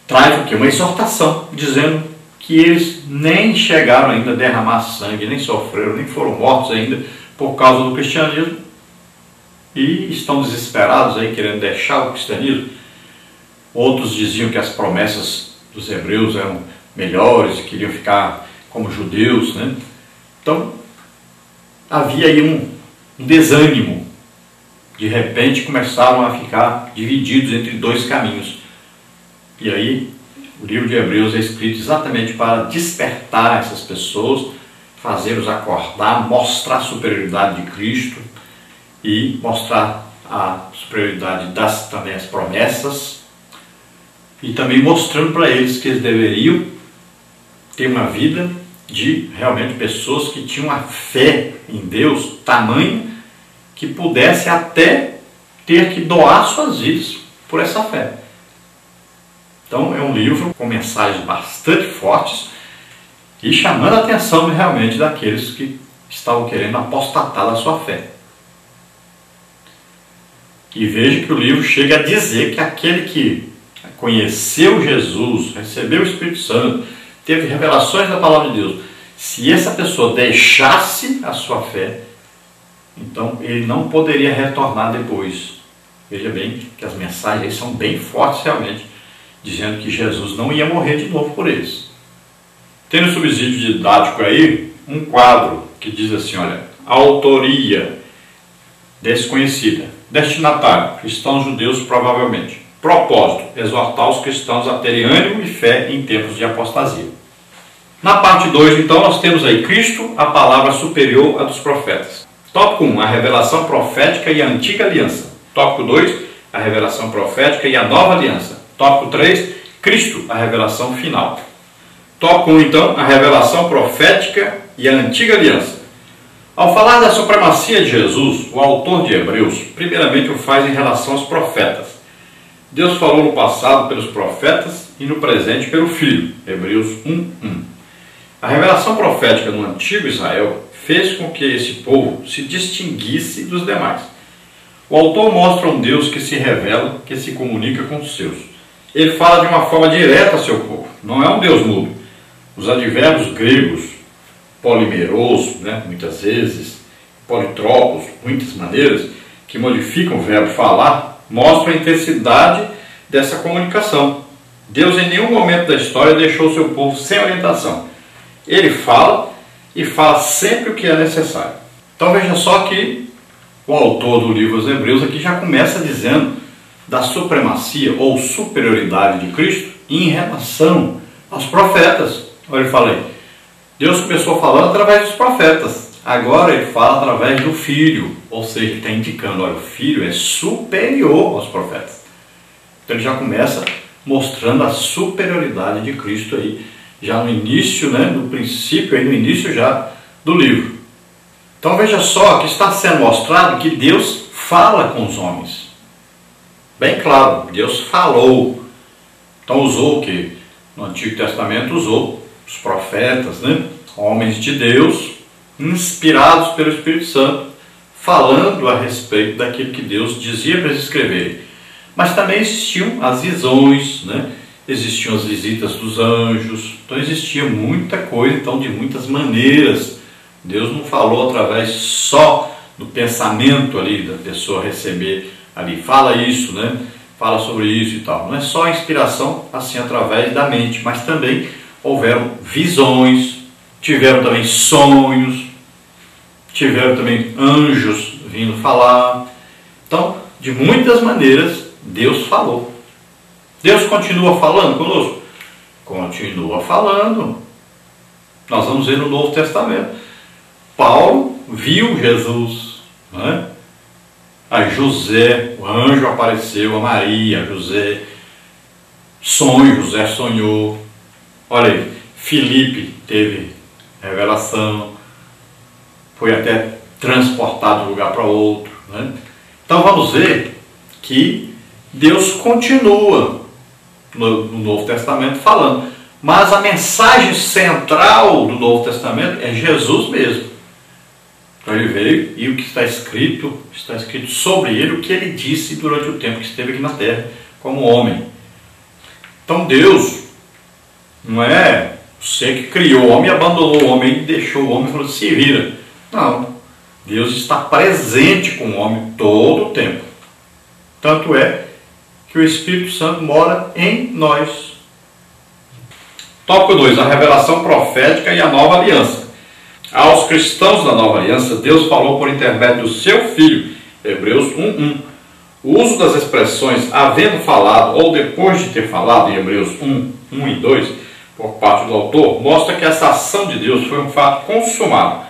traz o quê? Uma exortação, dizendo que eles nem chegaram ainda a derramar sangue, nem sofreram, nem foram mortos ainda por causa do cristianismo, e estão desesperados aí, querendo deixar o cristianismo. Outros diziam que as promessas dos hebreus eram melhores e queriam ficar como judeus, né? Então havia aí um desânimo. De repente começaram a ficar divididos entre dois caminhos. E aí o livro de Hebreus é escrito exatamente para despertar essas pessoas, fazê-los acordar, mostrar a superioridade de Cristo e mostrar a superioridade das também as promessas, e também mostrando para eles que eles deveriam ter uma vida de realmente pessoas que tinham a fé em Deus tamanho que pudesse até ter que doar suas vidas por essa fé. Então é um livro com mensagens bastante fortes e chamando a atenção realmente daqueles que estavam querendo apostatar da sua fé. E veja que o livro chega a dizer que aquele que conheceu Jesus, recebeu o Espírito Santo, teve revelações da palavra de Deus, se essa pessoa deixasse a sua fé, então ele não poderia retornar depois. Veja bem que as mensagens são bem fortes realmente, dizendo que Jesus não ia morrer de novo por eles. Tem no subsídio didático aí um quadro que diz assim, olha, autoria desconhecida, destinatário, cristãos judeus provavelmente, propósito, exortar os cristãos a terem ânimo e fé em tempos de apostasia. Na parte 2, então, nós temos aí Cristo, a palavra superior à dos profetas. Tópico 1, a revelação profética e a antiga aliança. Tópico 2, a revelação profética e a nova aliança. Tópico 3, Cristo, a revelação final. Tópico 1, então, a revelação profética e a antiga aliança. Ao falar da supremacia de Jesus, o autor de Hebreus, primeiramente o faz em relação aos profetas. Deus falou no passado pelos profetas e no presente pelo Filho. Hebreus 1:1. A revelação profética no antigo Israel fez com que esse povo se distinguisse dos demais. O autor mostra um Deus que se revela, que se comunica com os seus. Ele fala de uma forma direta ao seu povo, não é um Deus mudo. Os advérbios gregos, polimeros, muitas vezes, politropos, muitas maneiras, que modificam o verbo falar, mostram a intensidade dessa comunicação. Deus em nenhum momento da história deixou o seu povo sem orientação. Ele fala e fala sempre o que é necessário. Então veja só que o autor do livro aos Hebreus aqui já começa dizendo da supremacia ou superioridade de Cristo em relação aos profetas. Olha, ele fala aí, Deus começou falando através dos profetas, agora ele fala através do Filho, ou seja, ele está indicando, olha, o Filho é superior aos profetas. Então ele já começa mostrando a superioridade de Cristo aí, já no início, no princípio, aí no início já do livro. Então veja só que está sendo mostrado que Deus fala com os homens. Bem claro, Deus falou. Então usou o que? No Antigo Testamento usou os profetas, homens de Deus, inspirados pelo Espírito Santo, falando a respeito daquilo que Deus dizia para eles escreverem. Mas também existiam as visões, existiam as visitas dos anjos, então existia muita coisa, então de muitas maneiras. Deus não falou através só do pensamento ali da pessoa receber ali, fala isso, fala sobre isso e tal. Não é só a inspiração assim através da mente, mas também houveram visões, tiveram também sonhos, tiveram também anjos vindo falar. Então, de muitas maneiras, Deus falou. Deus continua falando conosco? Continua falando. Nós vamos ver no Novo Testamento. Paulo viu Jesus, a José, o anjo apareceu a Maria, a José, José sonhou. Olha aí, Filipe teve revelação, foi até transportado de um lugar para outro. Então vamos ver que Deus continua no Novo Testamento falando, mas a mensagem central do Novo Testamento é Jesus mesmo. Então ele veio e o que está escrito sobre ele, o que ele disse durante o tempo que esteve aqui na terra como homem. Então Deus não é você que criou o homem, abandonou o homem e deixou o homem e falou, se vira. Não, Deus está presente com o homem todo o tempo. Tanto é que o Espírito Santo mora em nós. Tópico 2, a revelação profética e a nova aliança. Aos cristãos da nova aliança, Deus falou por intermédio do seu Filho, Hebreus 1:1. O uso das expressões havendo falado ou depois de ter falado, em Hebreus 1:1 e 2, por parte do autor, mostra que essa ação de Deus foi um fato consumado.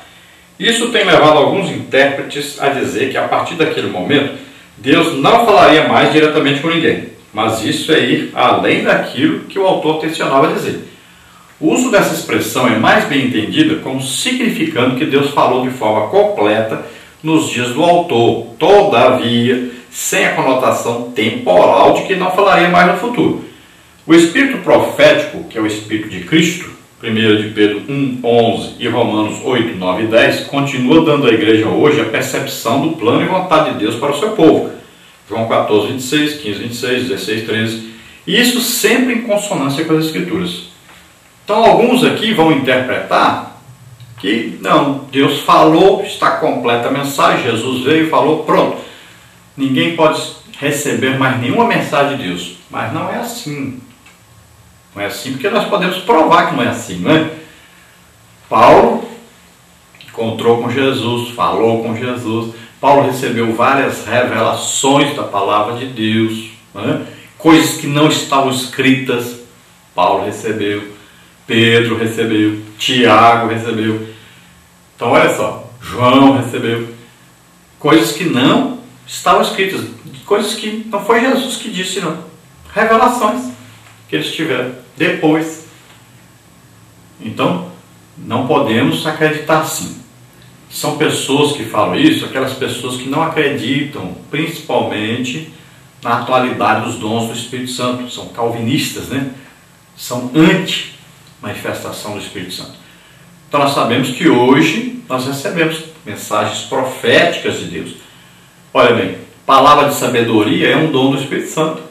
Isso tem levado alguns intérpretes a dizer que a partir daquele momento Deus não falaria mais diretamente com ninguém, mas isso é ir além daquilo que o autor tensionava dizer. O uso dessa expressão é mais bem entendida como significando que Deus falou de forma completa nos dias do autor, todavia, sem a conotação temporal de que não falaria mais no futuro. O espírito profético, que é o espírito de Cristo, 1 de Pedro 1:11 e Romanos 8, 9 e 10, continua dando à igreja hoje a percepção do plano e vontade de Deus para o seu povo. João 14, 26, 15, 26, 16, 13. E isso sempre em consonância com as Escrituras. Então alguns aqui vão interpretar que não, Deus falou, está completa a mensagem, Jesus veio e falou, pronto. Ninguém pode receber mais nenhuma mensagem de Deus. Mas não é assim. Não é assim porque nós podemos provar que não é assim, não é? Paulo encontrou com Jesus, falou com Jesus. Paulo recebeu várias revelações da palavra de Deus, não é? Coisas que não estavam escritas. Paulo recebeu, Pedro recebeu, Tiago recebeu. Então olha só, João recebeu coisas que não estavam escritas, coisas que não foi Jesus que disse, não. Revelações que eles tiveram depois. Então, não podemos acreditar assim. São pessoas que falam isso, aquelas pessoas que não acreditam, principalmente na atualidade dos dons do Espírito Santo. São calvinistas, né? São anti-manifestação do Espírito Santo. Então, nós sabemos que hoje nós recebemos mensagens proféticas de Deus. Olha bem, palavra de sabedoria é um dom do Espírito Santo,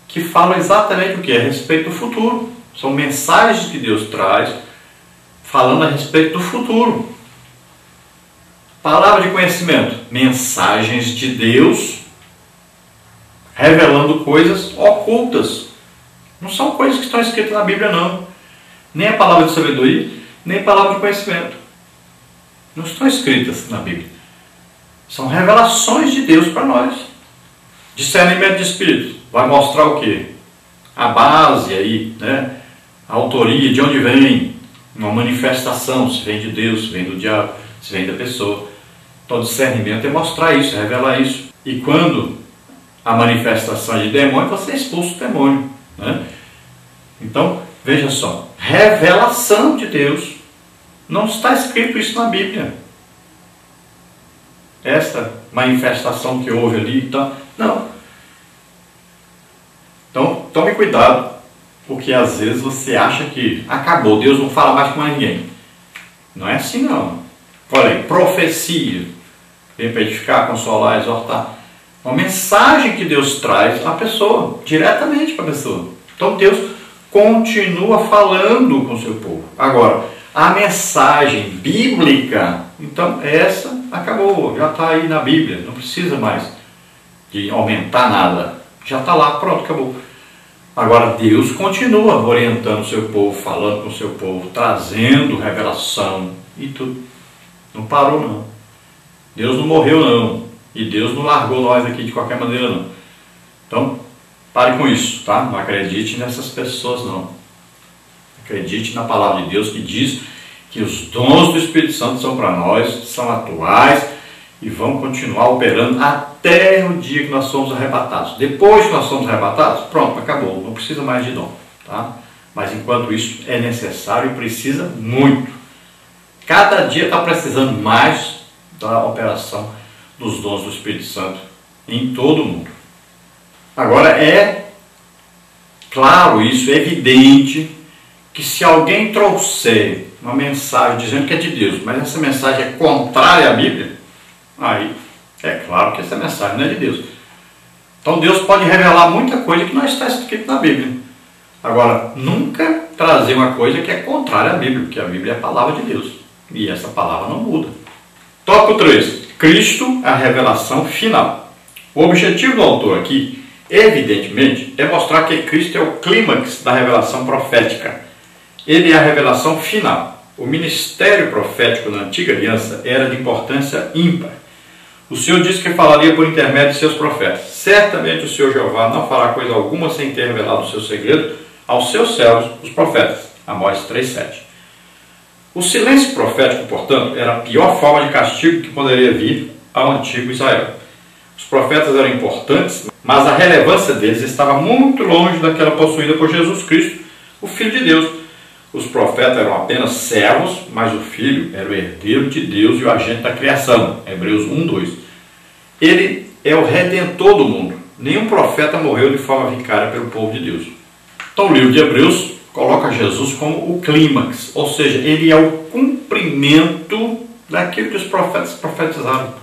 que fala exatamente o que? A respeito do futuro. São mensagens que Deus traz, falando a respeito do futuro. Palavra de conhecimento, mensagens de Deus, revelando coisas ocultas. Não são coisas que estão escritas na Bíblia, não. Nem a palavra de sabedoria, nem a palavra de conhecimento. Não estão escritas na Bíblia. São revelações de Deus para nós. Discernimento de espírito vai mostrar o quê? A base aí, né? A autoria, de onde vem, uma manifestação, se vem de Deus, se vem do diabo, se vem da pessoa. Então, discernimento é mostrar isso, é revelar isso. E quando a manifestação é de demônio, você expulsa o demônio, né? Então, veja só, revelação de Deus. Não está escrito isso na Bíblia. Esta manifestação que houve ali, então, não. Então, tome cuidado, porque às vezes você acha que acabou, Deus não fala mais com ninguém. Não é assim, não. Olha aí, profecia, vem para edificar, consolar, exortar. Uma mensagem que Deus traz à pessoa, diretamente para a pessoa. Então, Deus continua falando com o seu povo. Agora, a mensagem bíblica, então, essa acabou, já está aí na Bíblia, não precisa mais de aumentar nada. Já está lá, pronto, acabou. Agora, Deus continua orientando o seu povo, falando com o seu povo, trazendo revelação e tudo. Não parou, não. Deus não morreu, não. E Deus não largou nós aqui de qualquer maneira, não. Então, pare com isso, tá? Não acredite nessas pessoas, não. Acredite na palavra de Deus que diz que os dons do Espírito Santo são para nós, são atuais e vão continuar operando até o dia que nós somos arrebatados. Depois que nós somos arrebatados, pronto, acabou, não precisa mais de dom, tá? Mas enquanto isso é necessário e precisa muito. Cada dia está precisando mais da operação dos dons do Espírito Santo em todo o mundo. Agora é claro isso, é evidente que se alguém trouxer uma mensagem dizendo que é de Deus, mas essa mensagem é contrária à Bíblia, aí é claro que essa mensagem não é de Deus. Então Deus pode revelar muita coisa que não está escrito na Bíblia. Agora, nunca trazer uma coisa que é contrária à Bíblia, porque a Bíblia é a palavra de Deus. E essa palavra não muda. Tópico 3. Cristo, a revelação final. O objetivo do autor aqui, evidentemente, é mostrar que Cristo é o clímax da revelação profética. Ele é a revelação final. O ministério profético na antiga aliança era de importância ímpar. O Senhor disse que falaria por intermédio de seus profetas. Certamente o Senhor Jeová não fará coisa alguma sem ter revelado o seu segredo aos seus servos, os profetas. Amós 3:7. O silêncio profético, portanto, era a pior forma de castigo que poderia vir ao antigo Israel. Os profetas eram importantes, mas a relevância deles estava muito longe daquela possuída por Jesus Cristo, o Filho de Deus. Os profetas eram apenas servos, mas o Filho era o herdeiro de Deus e o agente da criação. Hebreus 1:2. Ele é o redentor do mundo. Nenhum profeta morreu de forma vicária pelo povo de Deus. Então o livro de Hebreus coloca Jesus como o clímax, ou seja, ele é o cumprimento daquilo que os profetas profetizaram.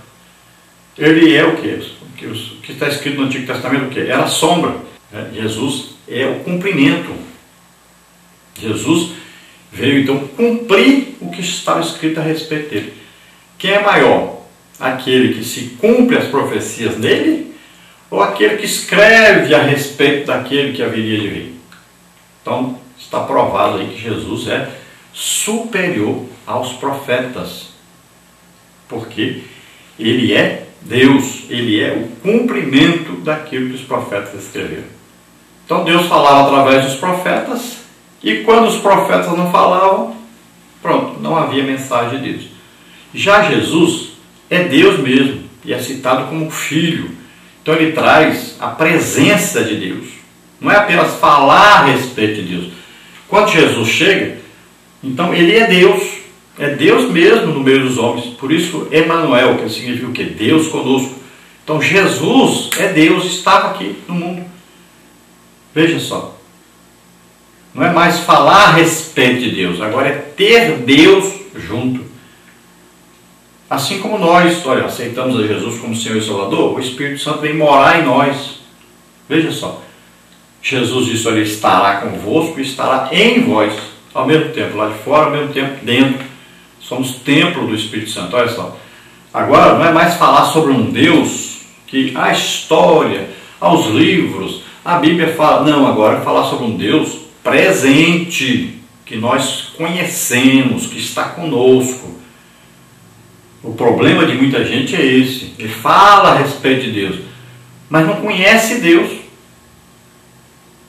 Ele é o que? O que está escrito no Antigo Testamento, o que? Era a sombra. Jesus é o cumprimento. Jesus veio então cumprir o que estava escrito a respeito dele. Quem é maior? Aquele que se cumpre as profecias nele ou aquele que escreve a respeito daquele que haveria de vir? Então está provado aí que Jesus é superior aos profetas, porque ele é Deus, ele é o cumprimento daquilo que os profetas escreveram. Então Deus falava através dos profetas, e quando os profetas não falavam, pronto, não havia mensagem de Deus. Já Jesus é Deus mesmo, e é citado como Filho. Então ele traz a presença de Deus. Não é apenas falar a respeito de Deus. Quando Jesus chega, então ele é Deus mesmo no meio dos homens. Por isso, Emanuel, que significa o quê? Deus conosco. Então Jesus é Deus, estava aqui no mundo. Veja só. Não é mais falar a respeito de Deus, agora é ter Deus junto. Assim como nós, olha, aceitamos a Jesus como Senhor e Salvador, o Espírito Santo vem morar em nós. Veja só. Jesus disse, olha, estará convosco e estará em vós, ao mesmo tempo lá de fora, ao mesmo tempo dentro. Somos templo do Espírito Santo, olha só. Agora não é mais falar sobre um Deus que a história, aos livros, a Bíblia fala. Não, agora é falar sobre um Deus presente, que nós conhecemos, que está conosco. O problema de muita gente é esse. Ele fala a respeito de Deus, mas não conhece Deus.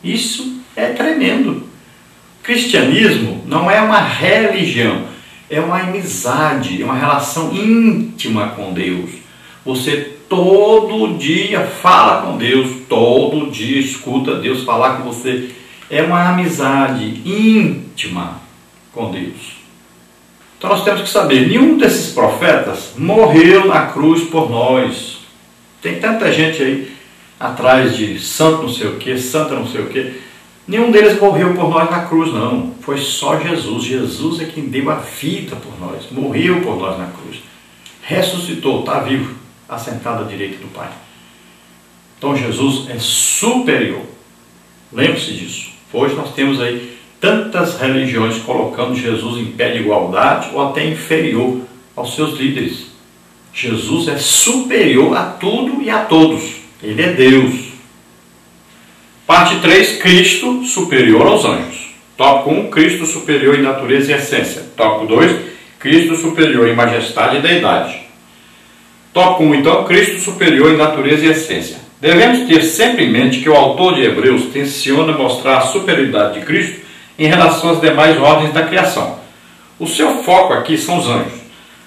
Isso é tremendo. Cristianismo não é uma religião, é uma amizade, é uma relação íntima com Deus. Você todo dia fala com Deus, todo dia escuta Deus falar com você. É uma amizade íntima com Deus. Então nós temos que saber, nenhum desses profetas morreu na cruz por nós. Tem tanta gente aí atrás de santo não sei o que, santa não sei o que. Nenhum deles morreu por nós na cruz, não. Foi só Jesus. Jesus é quem deu a vida por nós, morreu por nós na cruz. Ressuscitou, está vivo, assentado à direita do Pai. Então Jesus é superior. Lembre-se disso. Hoje nós temos aí tantas religiões colocando Jesus em pé de igualdade ou até inferior aos seus líderes. Jesus é superior a tudo e a todos. Ele é Deus. Parte 3, Cristo superior aos anjos. Tópico 1, Cristo superior em natureza e essência. Tópico 2, Cristo superior em majestade e deidade. Tópico 1, então, Cristo superior em natureza e essência. Devemos ter sempre em mente que o autor de Hebreus tenciona mostrar a superioridade de Cristo em relação às demais ordens da criação. O seu foco aqui são os anjos.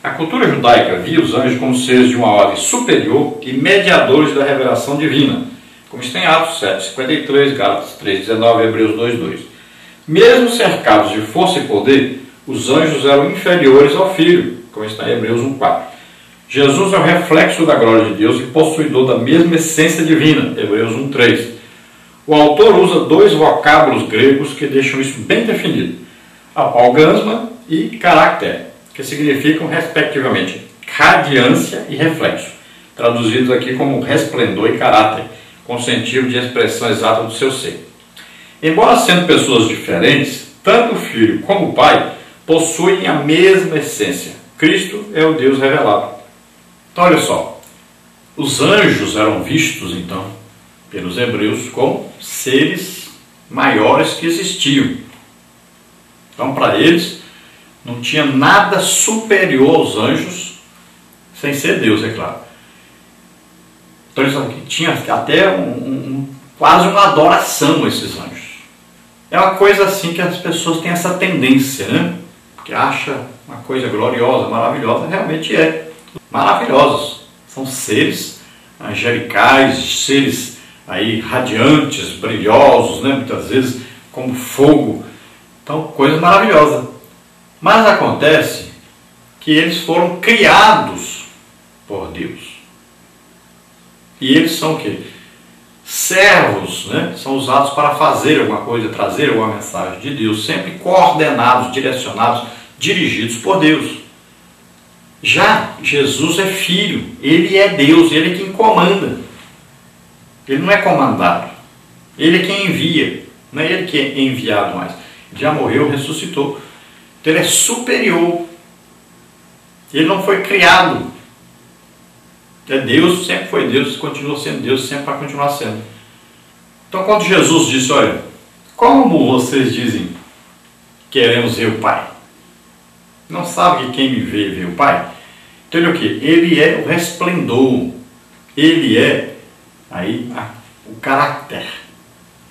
A cultura judaica via os anjos como seres de uma ordem superior e mediadores da revelação divina, como está em Atos 7:53, Gálatas 3:19 e Hebreus 2:2. Mesmo cercados de força e poder, os anjos eram inferiores ao Filho, como está em Hebreus 1:4. Jesus é o reflexo da glória de Deus e possuidor da mesma essência divina, Hebreus 1:3. O autor usa dois vocábulos gregos que deixam isso bem definido: apalgasma e caráter, que significam, respectivamente, radiância e reflexo, traduzidos aqui como resplendor e caráter, com sentido de expressão exata do seu ser. Embora sendo pessoas diferentes, tanto o Filho como o Pai possuem a mesma essência. Cristo é o Deus revelado. Então, olha só, os anjos eram vistos, então, pelos hebreus como seres maiores que existiam. Então, para eles, não tinha nada superior aos anjos, sem ser Deus, é claro. Então, eles tinham até quase uma adoração a esses anjos. É uma coisa assim que as pessoas têm essa tendência, né? Que acha uma coisa gloriosa, maravilhosa, realmente é. Maravilhosos. São seres angelicais, seres aí radiantes, brilhosos, né? Muitas vezes como fogo. Então, coisa maravilhosa. Mas acontece que eles foram criados por Deus. E eles são o quê? Servos, né? São usados para fazer alguma coisa, trazer alguma mensagem de Deus, sempre coordenados, direcionados, dirigidos por Deus. Já Jesus é filho, ele é Deus, ele é quem comanda. Ele não é comandado, ele é quem envia, não é ele que é enviado mais. Ele já morreu, ressuscitou. Então ele é superior. Ele não foi criado. É Deus, sempre foi Deus, continua sendo Deus, sempre vai continuar sendo. Então quando Jesus disse, olha, como vocês dizem, queremos ver o Pai? Não sabe que quem me vê o Pai? Então ele é o quê? Ele é o resplendor. Ele é aí o caráter.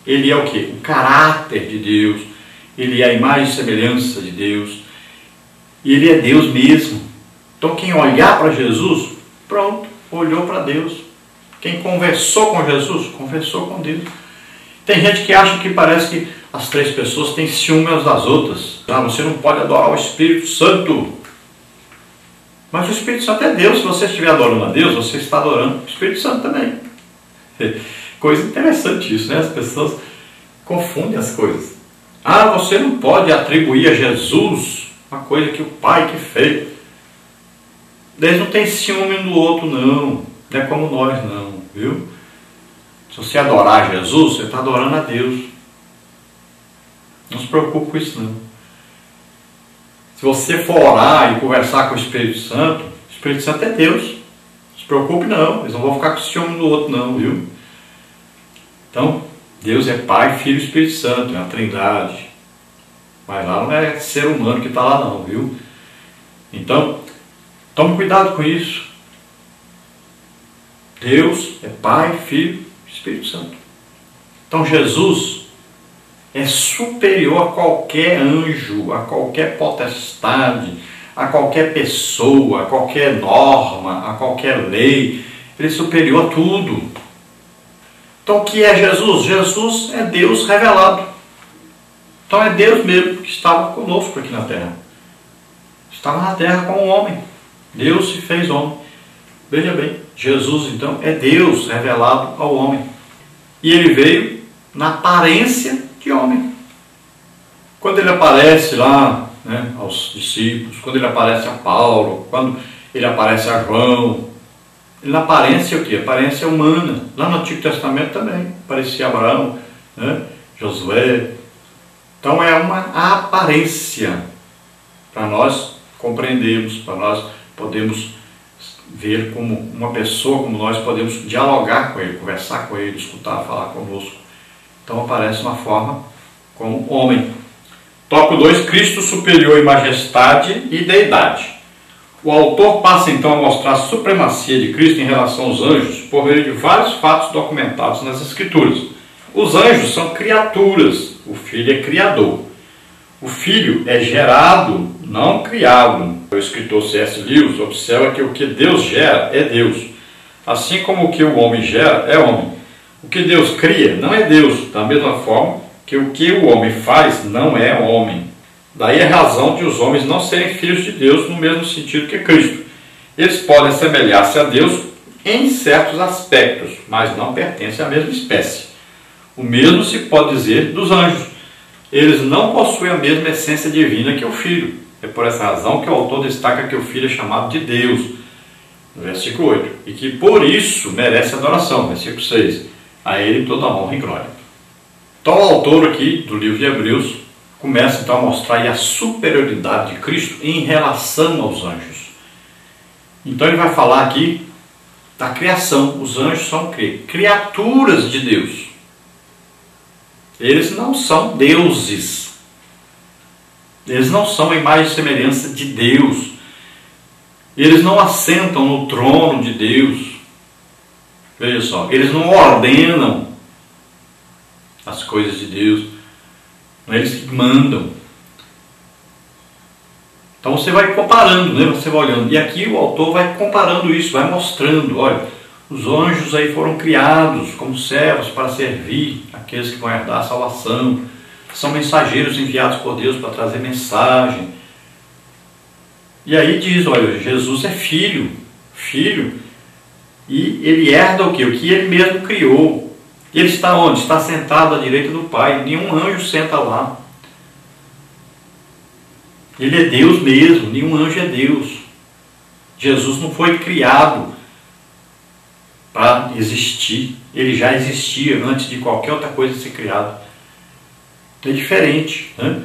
Ele é o quê? O caráter de Deus. Ele é a imagem e semelhança de Deus. E ele é Deus mesmo. Então quem olhar para Jesus, pronto, olhou para Deus. Quem conversou com Jesus, conversou com Deus. Tem gente que acha que parece que as três pessoas têm ciúme umas das outras. Ah, você não pode adorar o Espírito Santo. Mas o Espírito Santo é Deus. Se você estiver adorando a Deus, você está adorando o Espírito Santo também. Coisa interessante isso, né? As pessoas confundem as coisas. Ah, você não pode atribuir a Jesus uma coisa que o Pai que fez. Eles não têm ciúme um do outro, não. Não é como nós, não, viu? Se você adorar Jesus, você está adorando a Deus. Não se preocupe com isso, não. Se você for orar e conversar com o Espírito Santo é Deus. Não se preocupe, não. Eles não vão ficar com ciúme um do outro, não, viu? Então, Deus é Pai, Filho e Espírito Santo, é a Trindade. Mas lá não é ser humano que está lá, não, viu? Então, tome cuidado com isso. Deus é Pai, Filho e Espírito Santo. Então Jesus é superior a qualquer anjo, a qualquer potestade, a qualquer pessoa, a qualquer norma, a qualquer lei. Ele é superior a tudo. Então o que é Jesus? Jesus é Deus revelado. Então é Deus mesmo que estava conosco aqui na terra. Estava na terra como homem. Deus se fez homem. Veja bem, Jesus então é Deus revelado ao homem. E ele veio na aparência de homem. Quando ele aparece lá, né, aos discípulos, quando ele aparece a Paulo, quando ele aparece a João, ele na aparência o quê? Aparência humana. Lá no Antigo Testamento também aparecia Abraão, né, Josué. Então é uma aparência para nós compreendermos, para nós podermos ver como uma pessoa como nós, podemos dialogar com ele, conversar com ele, escutar, falar conosco. Então aparece uma forma como homem. Tópico 2, Cristo superior em majestade e deidade. O autor passa então a mostrar a supremacia de Cristo em relação aos anjos por meio de vários fatos documentados nas Escrituras. Os anjos são criaturas, o Filho é criador. O Filho é gerado, não criado. O escritor C.S. Lewis observa que o que Deus gera é Deus. Assim como o que o homem gera é homem. O que Deus cria não é Deus, da mesma forma que o homem faz não é homem. Daí a razão de os homens não serem filhos de Deus no mesmo sentido que Cristo. Eles podem assemelhar-se a Deus em certos aspectos, mas não pertencem à mesma espécie. O mesmo se pode dizer dos anjos. Eles não possuem a mesma essência divina que o Filho. É por essa razão que o autor destaca que o Filho é chamado de Deus, no versículo 8, e que por isso merece adoração, versículo 6. A ele toda a honra e glória. Então o autor aqui do livro de Hebreus começa então a mostrar aí a superioridade de Cristo em relação aos anjos. Então ele vai falar aqui da criação. Os anjos são criaturas de Deus. Eles não são deuses. Eles não são a imagem e semelhança de Deus. Eles não assentam no trono de Deus. Veja só, eles não ordenam as coisas de Deus. Não é eles que mandam. Então você vai comparando, né? Você vai olhando. E aqui o autor vai comparando isso, vai mostrando. Olha, Os anjos aí foram criados como servos para servir aqueles que vão herdar a salvação. São mensageiros enviados por Deus para trazer mensagem. E aí diz, olha, Jesus é filho, e ele herda o quê? O que ele mesmo criou. Ele está onde? Está sentado à direita do Pai. Nenhum anjo senta lá. Ele é Deus mesmo, nenhum anjo é Deus. Jesus não foi criado para existir. Ele já existia antes de qualquer outra coisa ser criada. É diferente, né?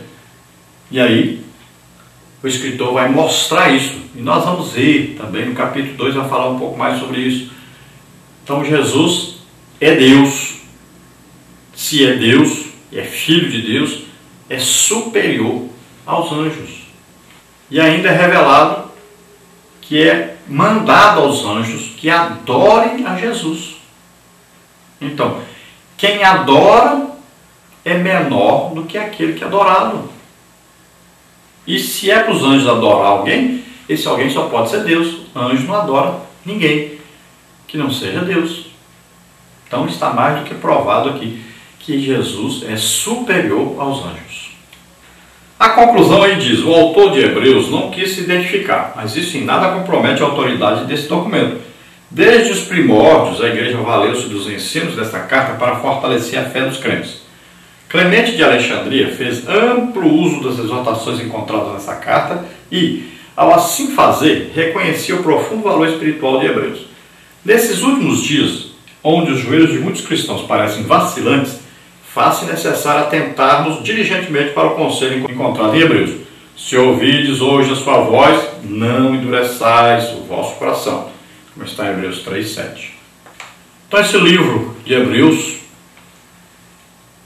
E aí, o escritor vai mostrar isso. E nós vamos ver também no capítulo 2, vai falar um pouco mais sobre isso. Então, Jesus é Deus. Se é Deus, é filho de Deus, é superior aos anjos. E ainda é revelado que é mandado aos anjos que adorem a Jesus. Então, quem adora é menor do que aquele que é adorado. E se é para os anjos adorar alguém, esse alguém só pode ser Deus. Anjo não adora ninguém que não seja Deus. Então está mais do que provado aqui que Jesus é superior aos anjos. A conclusão aí diz, o autor de Hebreus não quis se identificar, mas isso em nada compromete a autoridade desse documento. Desde os primórdios, a igreja valeu-se dos ensinos desta carta para fortalecer a fé dos crentes. Clemente de Alexandria fez amplo uso das exortações encontradas nessa carta e, ao assim fazer, reconhecia o profundo valor espiritual de Hebreus. Nesses últimos dias, onde os joelhos de muitos cristãos parecem vacilantes, faz-se necessário atentarmos diligentemente para o conselho encontrado em Hebreus. Se ouvides hoje a sua voz, não endureçais o vosso coração, como está em Hebreus 3:7. Então esse livro de Hebreus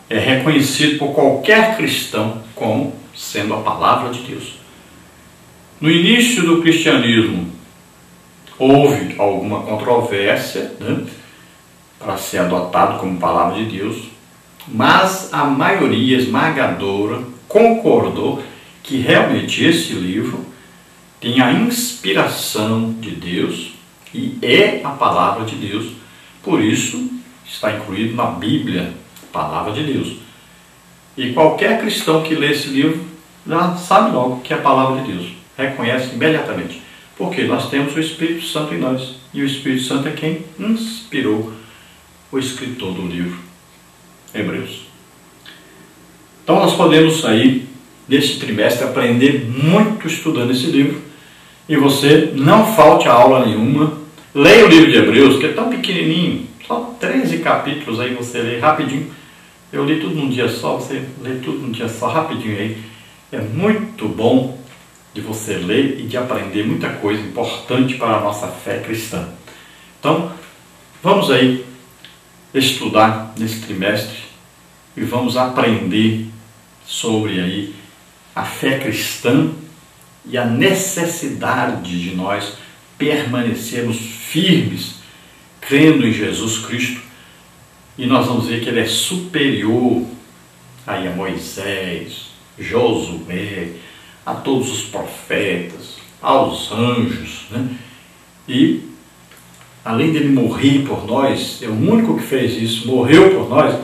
é reconhecido por qualquer cristão como sendo a palavra de Deus. No início do cristianismo, houve alguma controvérsia, né, para ser adotado como palavra de Deus, mas a maioria esmagadora concordou que realmente esse livro tem a inspiração de Deus e é a palavra de Deus, por isso está incluído na Bíblia, palavra de Deus. E qualquer cristão que lê esse livro já sabe logo que é a palavra de Deus, reconhece imediatamente, porque nós temos o Espírito Santo em nós, e o Espírito Santo é quem inspirou o escritor do livro Hebreus. Então nós podemos aí, nesse trimestre, aprender muito estudando esse livro, e você não falte a aula nenhuma. Leia o livro de Hebreus, que é tão pequenininho, só 13 capítulos aí você lê rapidinho. Eu li tudo num dia só, você lê tudo num dia só, rapidinho aí. É muito bom de você ler e de aprender muita coisa importante para a nossa fé cristã. Então, vamos aí estudar nesse trimestre e vamos aprender sobre aí a fé cristã e a necessidade de nós permanecermos firmes, crendo em Jesus Cristo. E nós vamos ver que ele é superior aí a Moisés, Josué, a todos os profetas, aos anjos, né? E além dele morrer por nós, é o único que fez isso, morreu por nós,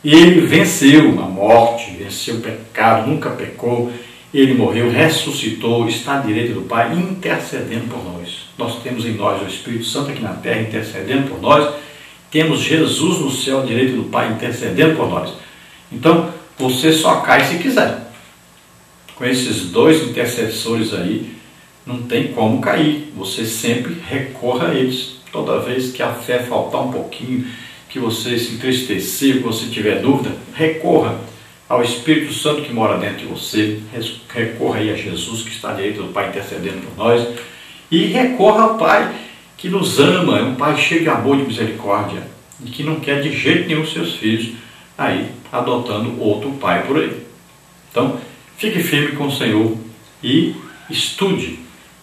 e ele venceu a morte, venceu o pecado, nunca pecou, ele morreu, ressuscitou, está à direita do Pai, intercedendo por nós. Nós temos em nós o Espírito Santo aqui na terra, intercedendo por nós, temos Jesus no céu, à direita do Pai, intercedendo por nós. Então, você só cai se quiser. Com esses dois intercessores aí, não tem como cair, você sempre recorra a eles. Toda vez que a fé faltar um pouquinho, que você se entristecer, que você tiver dúvida, recorra ao Espírito Santo que mora dentro de você, recorra aí a Jesus que está à direita do Pai intercedendo por nós, e recorra ao Pai que nos ama, é um Pai cheio de amor e de misericórdia, e que não quer de jeito nenhum seus filhos aí adotando outro pai por aí. Então, fique firme com o Senhor e estude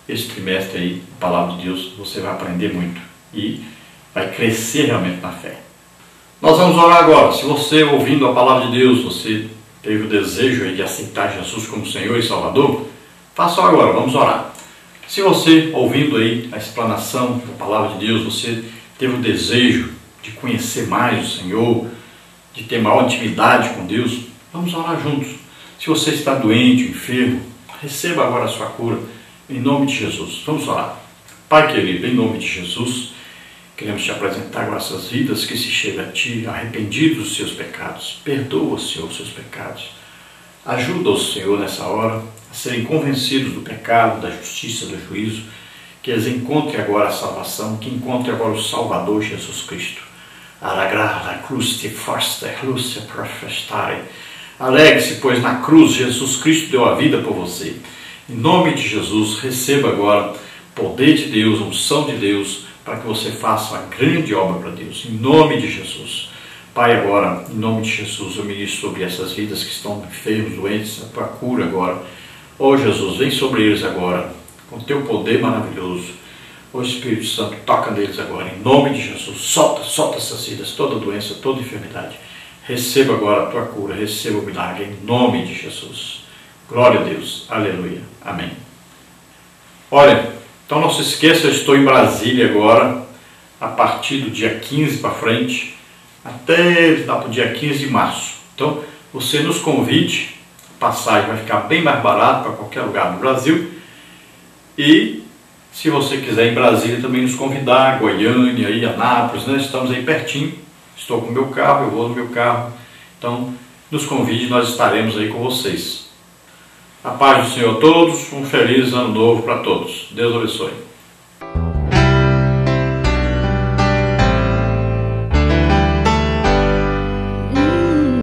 esse trimestre aí, a palavra de Deus, você vai aprender muito e vai crescer realmente na fé. Nós vamos orar agora. Se você, ouvindo a palavra de Deus, você teve o desejo aí de aceitar Jesus como Senhor e Salvador, faça agora, vamos orar. Se você, ouvindo aí a explanação da palavra de Deus, você teve o desejo de conhecer mais o Senhor, de ter maior intimidade com Deus, vamos orar juntos. Se você está doente, enfermo, receba agora a sua cura, em nome de Jesus. Vamos orar. Pai querido, em nome de Jesus, queremos te apresentar agora essas vidas que se chegam a ti, arrependidos dos seus pecados. Perdoa, Senhor, os seus pecados. Ajuda-os, Senhor, nessa hora, a serem convencidos do pecado, da justiça, do juízo, que eles encontrem agora a salvação, que encontrem agora o Salvador Jesus Cristo. Alegre-se, pois na cruz Jesus Cristo deu a vida por você. Em nome de Jesus, receba agora poder de Deus, unção de Deus, para que você faça uma grande obra para Deus. Em nome de Jesus. Pai, agora, em nome de Jesus, eu ministro sobre essas vidas que estão enfermos, doentes, a tua cura agora. Ó Jesus, vem sobre eles agora, com teu poder maravilhoso. Ó Espírito Santo, toca neles agora, em nome de Jesus. Solta essas vidas, toda doença, toda enfermidade. Receba agora a tua cura, receba o milagre, em nome de Jesus. Glória a Deus, aleluia, amém. Olha, então não se esqueça, eu estou em Brasília agora, a partir do dia 15 para frente, até o dia 15 de março. Então, você nos convide, a passagem vai ficar bem mais barata para qualquer lugar do Brasil. E se você quiser em Brasília também nos convidar, Goiânia, aí, Anápolis, né? Estamos aí pertinho. Estou com o meu carro, eu vou no meu carro. Então, nos convide, nós estaremos aí com vocês. A paz do Senhor a todos, um feliz ano novo para todos. Deus abençoe.